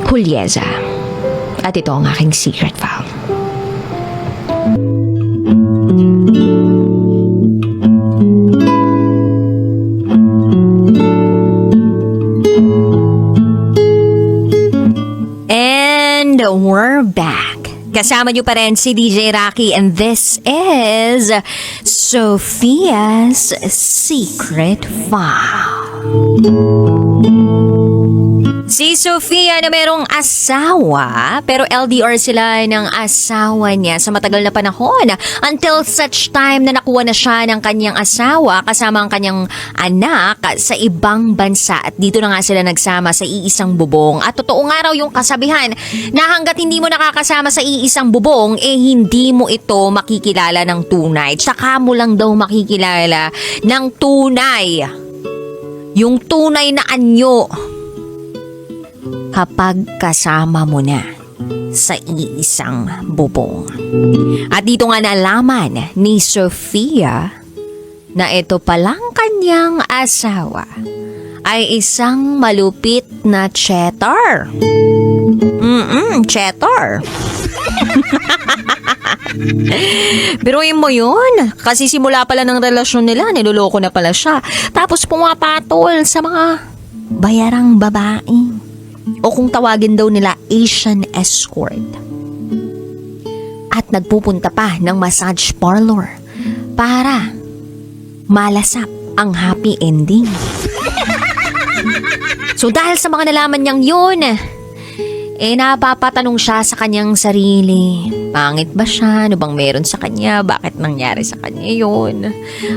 Julieza at ito ang aking secret file. And we're back. Kasama niyo pa rin si DJ Rocky and this is Sophia's Secret File. Si Sophia na merong asawa, pero LDR sila ng asawa niya sa matagal na panahon until such time na nakuha na siya ng kanyang asawa kasama ang kanyang anak sa ibang bansa at dito na nga sila nagsama sa iisang bubong. At totoo nga raw yung kasabihan na hanggat hindi mo nakakasama sa iisang bubong, hindi mo ito makikilala ng tunay. Tsaka mo lang daw makikilala ng tunay. Yung tunay na anyo. Kapag kasama mo na sa iisang bubong. At dito nga nalaman ni Sophia na ito palang kanyang asawa ay isang malupit na cheater. Cheater. Biruin mo yun. Kasi simula pala ng relasyon nila, niloloko na pala siya. Tapos pumapatol sa mga bayarang babae. O kung tawagin daw nila Asian escort. At nagpupunta pa ng massage parlor para malasap ang happy ending. So dahil sa mga nalaman niyang yun, napapatanong siya sa kanyang sarili. Pangit ba siya? Ano bang meron sa kanya? Bakit nangyari sa kanya yun?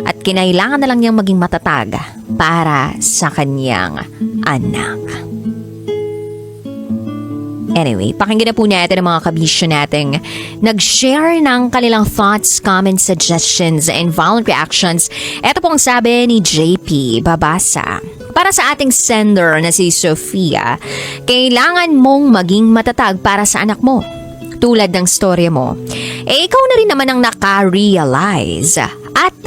At kinailangan na lang niyang maging matatag para sa kanyang anak. Anyway, pakinggan na po natin ang mga kabisyo nating nag-share ng kanilang thoughts, comments, suggestions, and violent reactions. Ito po ang sabi ni JP, babasa. Para sa ating sender na si Sophia, kailangan mong maging matatag para sa anak mo. Tulad ng storya mo, ikaw na rin naman ang naka-realize at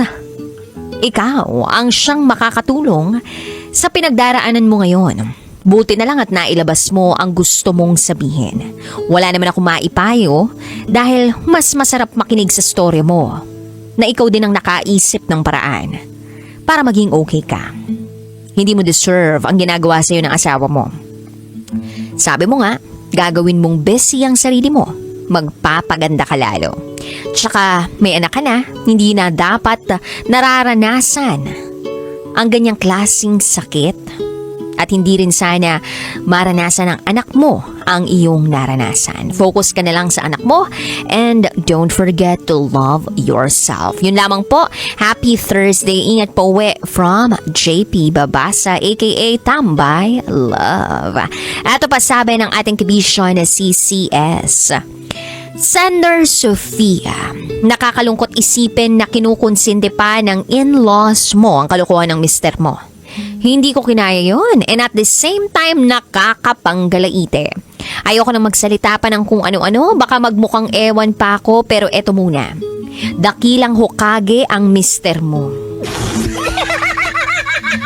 ikaw ang siyang makakatulong sa pinagdaraanan mo ngayon. Buti na lang at nailabas mo ang gusto mong sabihin. Wala naman ako maipayo dahil mas masarap makinig sa story mo na ikaw din ang nakaisip ng paraan para maging okay ka. Hindi mo deserve ang ginagawa sa'yo ng asawa mo. Sabi mo nga, gagawin mong busy ang sarili mo. Magpapaganda ka lalo. Tsaka may anak ka na, hindi na dapat nararanasan ang ganyang klaseng sakit. At hindi rin sana maranasan ng anak mo ang iyong naranasan. Focus ka na lang sa anak mo and don't forget to love yourself. Yun lamang po. Happy Thursday. Ingat po uwi from JP Babasa aka Tambay Love. Ito pa sabi ng ating kabisyon na CCS. Sender Sophia, nakakalungkot isipin na kinukonsente pa ng in-laws mo ang kalokohan ng mister mo. Hindi ko kinaya yun. And at the same time, nakakapanggalaite. Ayoko nang magsalita pa ng kung ano-ano. Baka magmukhang ewan pa ako. Pero eto muna. Dakilang Hokage ang mister mo.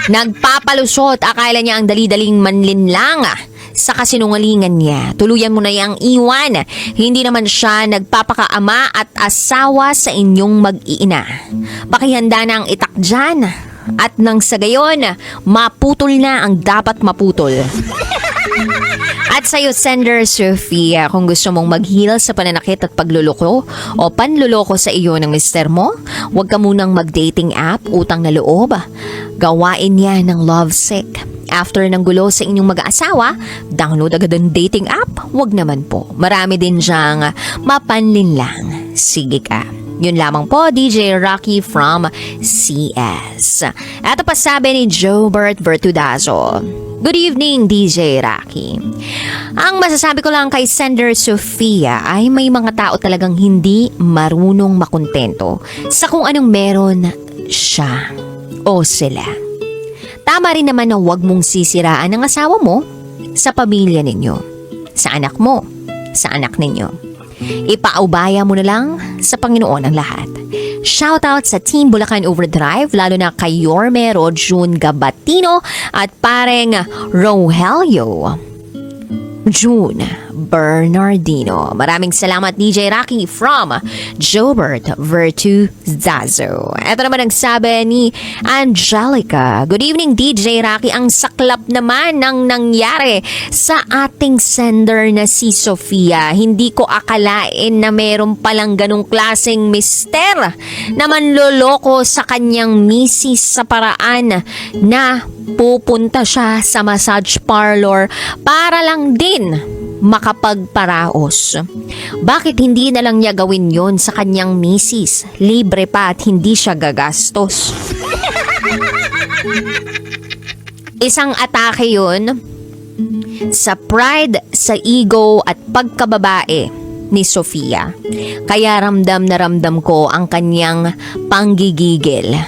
Nagpapalusot. Akala niya ang dali-daling manlinlang sa kasinungalingan niya. Tuluyan mo na yang iwan. Hindi naman siya nagpapakaama at asawa sa inyong mag-iina. Pakihanda na ang itak dyan. At nang sa gayon, maputol na ang dapat maputol. At sa'yo, Sender Sofia, kung gusto mong mag-heal sa pananakit at pagluloko o panluloko sa iyo ng mister mo, huwag ka munang mag-dating app, utang na loob. Gawain yan ng lovesick. After ng gulo sa inyong mag-aasawa, download agad ang dating app? Huwag naman po. Marami din dyang mapanlinlang. Sige ka. Yun lamang po, DJ Rocky from CS. Ito pa sabi ni Jobert Vertudazo. Good evening, DJ Rocky. Ang masasabi ko lang kay Sender Sofia ay may mga tao talagang hindi marunong makontento sa kung anong meron siya o sila. Tama rin naman na huwag mong sisiraan ang asawa mo sa pamilya ninyo, sa anak mo, sa anak ninyo. Ipaubaya mo na lang sa Panginoon ang lahat. Shoutout sa Team Bulacan Overdrive, lalo na kay Yorme Rojun Gabatino at pareng Rogelio June Bernardino. Maraming salamat, DJ Rocky from Jobert Vertuzazo. Ito naman ang sabi ni Angelica. Good evening, DJ Rocky. Ang saklap naman ng nangyari sa ating sender na si Sofia. Hindi ko akalain na meron palang ganong klaseng mister na manloloko sa kanyang misis sa paraan na pupunta siya sa massage parlor para lang din makapagparaos. Bakit hindi na lang niya gawin yon sa kanyang misis? Libre pa at hindi siya gagastos. Isang atake yun sa pride, sa ego at pagkababae ni Sofia. Kaya ramdam na ramdam ko ang kanyang panggigigil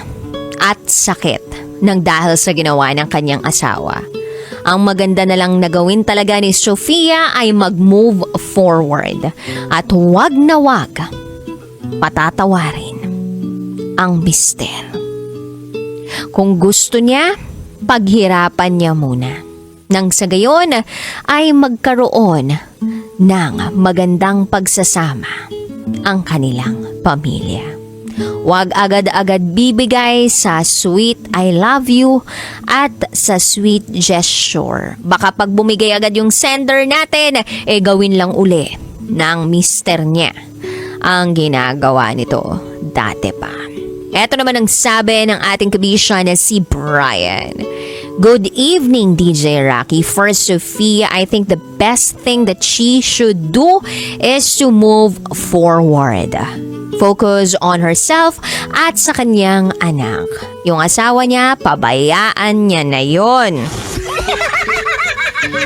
at sakit nang dahil sa ginawa ng kanyang asawa. Ang maganda na lang na gawin talaga ni Sofia ay mag-move forward at wag na wag patatawarin ang mister. Kung gusto niya, paghirapan niya muna. Nang sa gayon ay magkaroon ng magandang pagsasama ang kanilang pamilya. Huwag agad-agad bibigay sa sweet I love you at sa sweet gesture. Baka pag bumigay agad yung sender natin, gawin lang uli ng mister niya ang ginagawa nito dati pa. Eto naman ang sabi ng ating kabisya na si Brian. Good evening, DJ Rocky. For Sofia, I think the best thing that she should do is to move forward. Focus on herself at sa kanyang anak. Yung asawa niya, pabayaan niya na yon.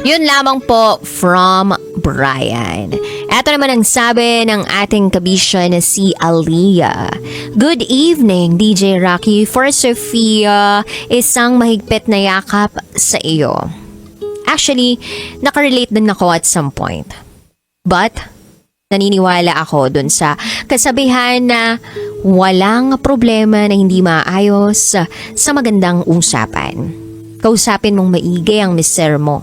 Yun lamang po from Brian. Ito naman ang sabi ng ating kabisya na si Aliyah. Good evening, DJ Rocky. For Sofia, isang mahigpit na yakap sa iyo. Actually, nakarelate din ako at some point. But naniniwala ako dun sa kasabihan na walang problema na hindi maayos sa magandang usapan. Kausapin mong maigi ang mister mo.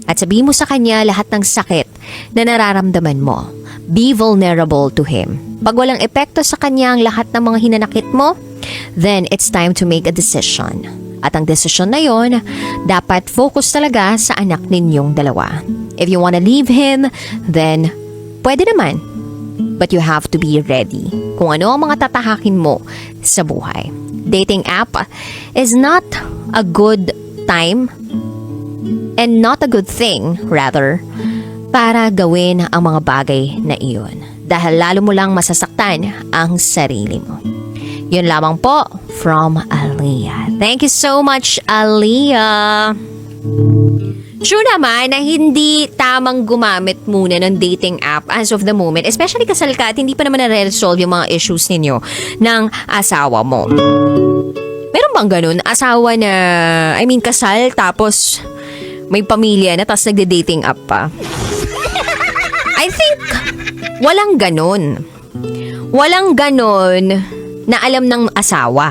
At sabihin mo sa kanya lahat ng sakit na nararamdaman mo. Be vulnerable to him. Pag walang epekto sa kanya ang lahat ng mga hinanakit mo, then it's time to make a decision. At ang desisyon na yon, dapat focus talaga sa anak ninyong dalawa. If you wanna leave him, then pwede naman. But you have to be ready kung ano ang mga tatahakin mo sa buhay. Dating app is not a good time and not a good thing, rather, para gawin ang mga bagay na iyon. Dahil lalo mo lang masasaktan ang sarili mo. Yun lamang po from Aliyah. Thank you so much, Aliyah. True naman na hindi tamang gumamit muna ng dating app as of the moment, especially kasal ka at hindi pa naman na-resolve yung mga issues ninyo ng asawa mo. Meron bang ganun? Asawa na, kasal tapos may pamilya na tapos nagde-dating app pa? I think walang ganun. Walang ganun na alam ng asawa.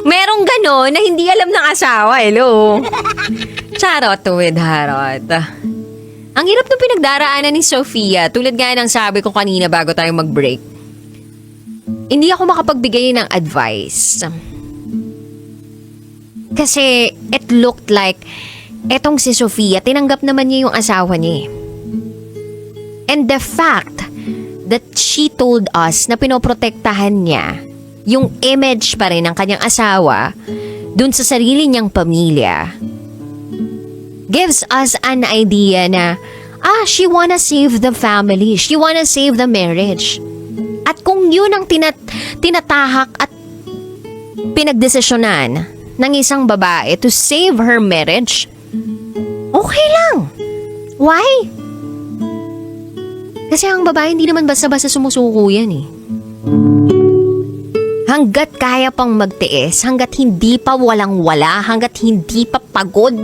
Merong gano'n na hindi alam ng asawa, hello. Charot with harot. Ang hirap ng pinagdaraanan ni Sofia, tulad nga ng sabi ko kanina bago tayo mag-break. Hindi ako makapagbigay ng advice. Kasi it looked like etong si Sofia, tinanggap naman niya yung asawa niya eh. And the fact that she told us na pinoprotektahan niya yung image pa rin ng kanyang asawa dun sa sarili niyang pamilya gives us an idea na she wanna save the family, she wanna save the marriage. At kung yun ang tinatahak at pinagdesisyonan ng isang babae to save her marriage, okay lang. Why? Kasi ang babae hindi naman basta-basta sumusuko yan eh. Hanggat kaya pang magtiis, hanggat hindi pa walang-wala, hanggat hindi pa pagod,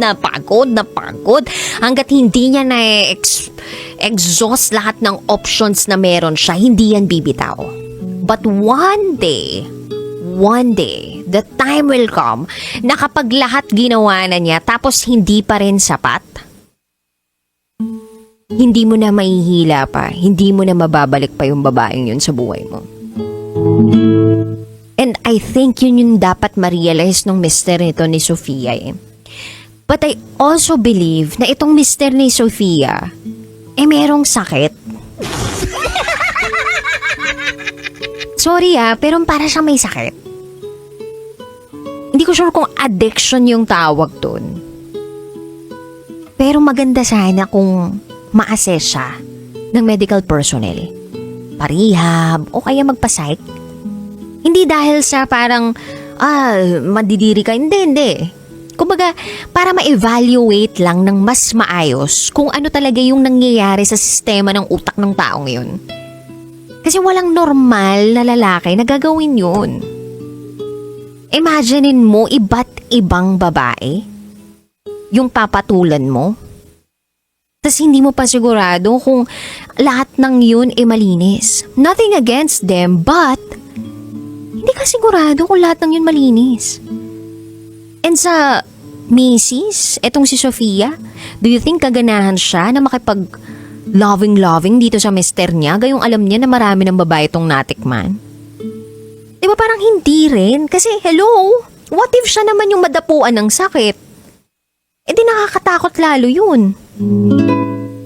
hanggat hindi niya na-exhaust lahat ng options na meron siya, hindi yan bibitaw. But one day, the time will come na kapag lahat ginawa na niya tapos hindi pa rin sapat, hindi mo na mahihila pa, hindi mo na mababalik pa yung babaeng yun sa buhay mo. And I think yun yung dapat ma-realize nung mister nito ni Sofia eh. But I also believe na itong mister ni Sofia merong sakit. Sorry pero para siyang may sakit. Hindi ko sure kung addiction yung tawag dun. Pero maganda sana kung ma-assess siya ng medical personnel. Parehab o kaya magpa-psych. Hindi dahil sa parang, madidiri ka. Hindi. Kumbaga, para ma-evaluate lang ng mas maayos kung ano talaga yung nangyayari sa sistema ng utak ng taong yun. Kasi walang normal na lalaki na gagawin yun. Imaginein mo, iba't ibang babae yung papatulan mo. Tapos hindi mo pa sigurado kung lahat ng yun malinis. Nothing against them, but hindi ka sigurado kung lahat ng yun malinis. And sa misis, etong si Sofia, do you think kaganahan siya na makipag loving dito sa mister niya, gayong alam niya na marami ng babae itong natikman? Diba parang hindi rin? Kasi hello, what if siya naman yung madapuan ng sakit? Di nakakatakot lalo yun.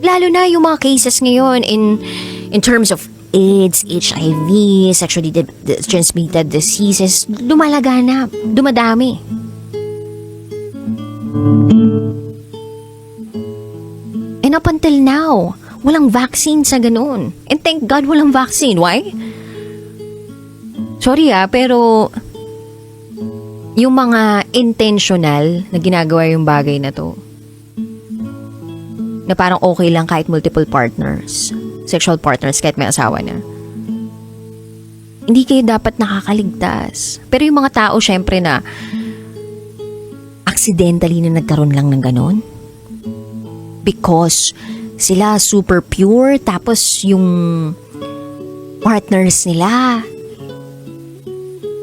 Lalo na yung mga cases ngayon in terms of AIDS, HIV, sexually transmitted diseases, lumalaganap, dumadami. And up until now, walang vaccine sa ganun. And thank God walang vaccine. Why? Sorry pero yung mga intentional na ginagawa yung bagay na to, na parang okay lang kahit multiple partners, sexual partners, kahit may asawa na, hindi kayo dapat nakakaligtas. Pero yung mga tao syempre na accidentally na nagkaroon lang ng ganon, because sila super pure, tapos yung partners nila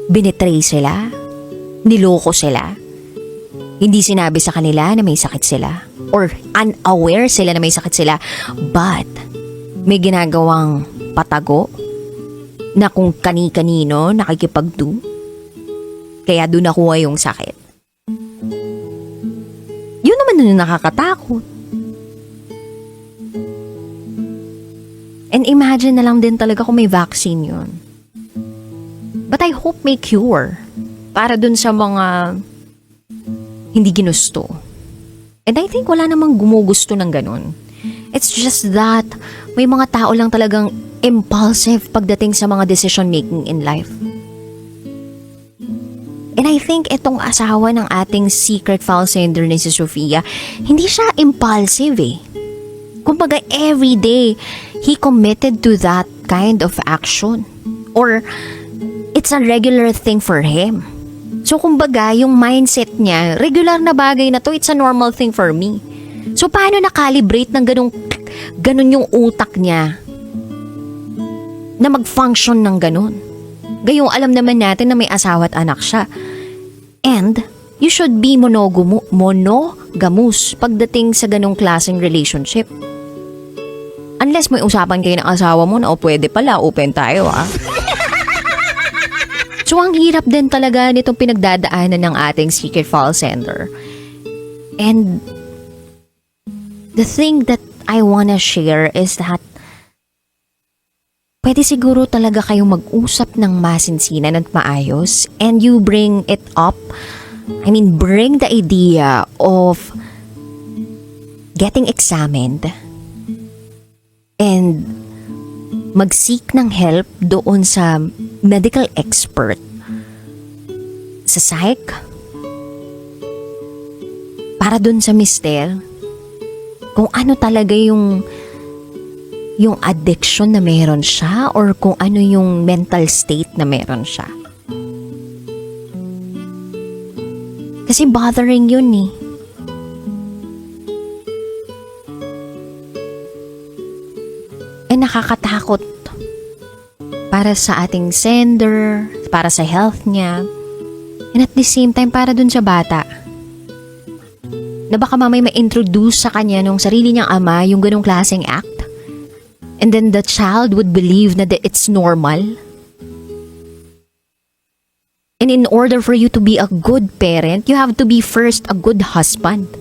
binetray sila, niloko sila, hindi sinabi sa kanila na may sakit sila, or unaware sila na may sakit sila, but may ginagawang patago na kung kani-kanino nakikipagdo, kaya doon nakuha yung sakit. Yun naman yung nakakatakot. And imagine na lang din talaga kung may vaccine yun. But I hope may cure para dun sa mga hindi ginusto. And I think wala namang gumugusto ng ganun. It's just that may mga tao lang talagang impulsive pagdating sa mga decision making in life. And I think itong asawa ng ating secret file sender ni si Sofia, hindi siya impulsive eh. Kumbaga every day, he committed to that kind of action. Or it's a regular thing for him. So kumbaga, yung mindset niya, regular na bagay na to, it's a normal thing for me. So paano na-calibrate ng ganun yung utak niya na mag-function ng ganun? Gayong alam naman natin na may asawa at anak siya. And you should be monogamous pagdating sa ganung klaseng relationship. Unless may usapan kayo ng asawa mo na pwede pala, open tayo So ang hirap din talaga nitong pinagdadaanan ng ating secret file sender. And the thing that I wanna share is that pwede siguro talaga kayong mag-usap ng masinsinan at maayos, and you bring it up. I mean, bring the idea of getting examined and mag-seek ng help doon sa medical expert, sa psych, para doon sa mister, kung ano talaga yung addiction na meron siya or kung ano yung mental state na meron siya. Kasi bothering yun eh. Nakakatakot para sa ating sender, para sa health niya, and at the same time para dun sa bata. Na baka mamay ma-introduce sa kanya nung sarili niyang ama yung ganong klaseng act. And then the child would believe na it's normal. And in order for you to be a good parent, you have to be first a good husband.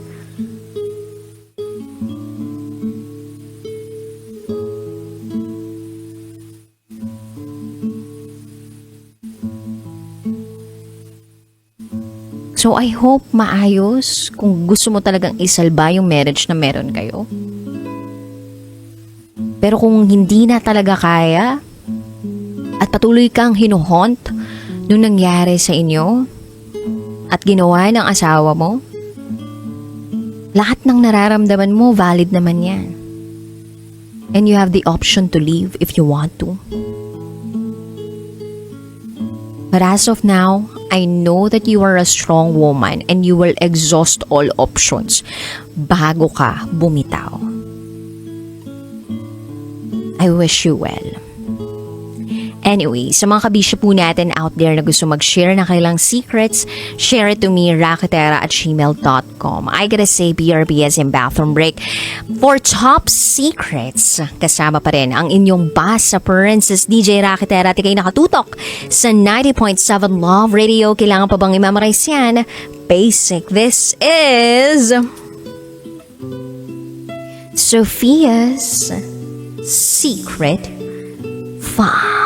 So I hope maayos kung gusto mo talagang isalba yung marriage na meron kayo. Pero kung hindi na talaga kaya at patuloy kang hinuhont nung nangyari sa inyo at ginawa ng asawa mo, lahat ng nararamdaman mo valid naman yan. And you have the option to leave if you want to. But as of now, I know that you are a strong woman and you will exhaust all options bago ka bumitaw. I wish you well. Anyway, sa mga kabisya po natin out there na gusto mag-share ng kailang secrets, share it to me, raketera@gmail.com. I gotta say, BRB as in bathroom break. For top secrets, kasama pa rin ang inyong boss sa Princess DJ Raketera at ikay nakatutok sa 90.7 Love Radio. Kailangan pa bang i-memorize yan? Basic. This is Sophia's Secret 5.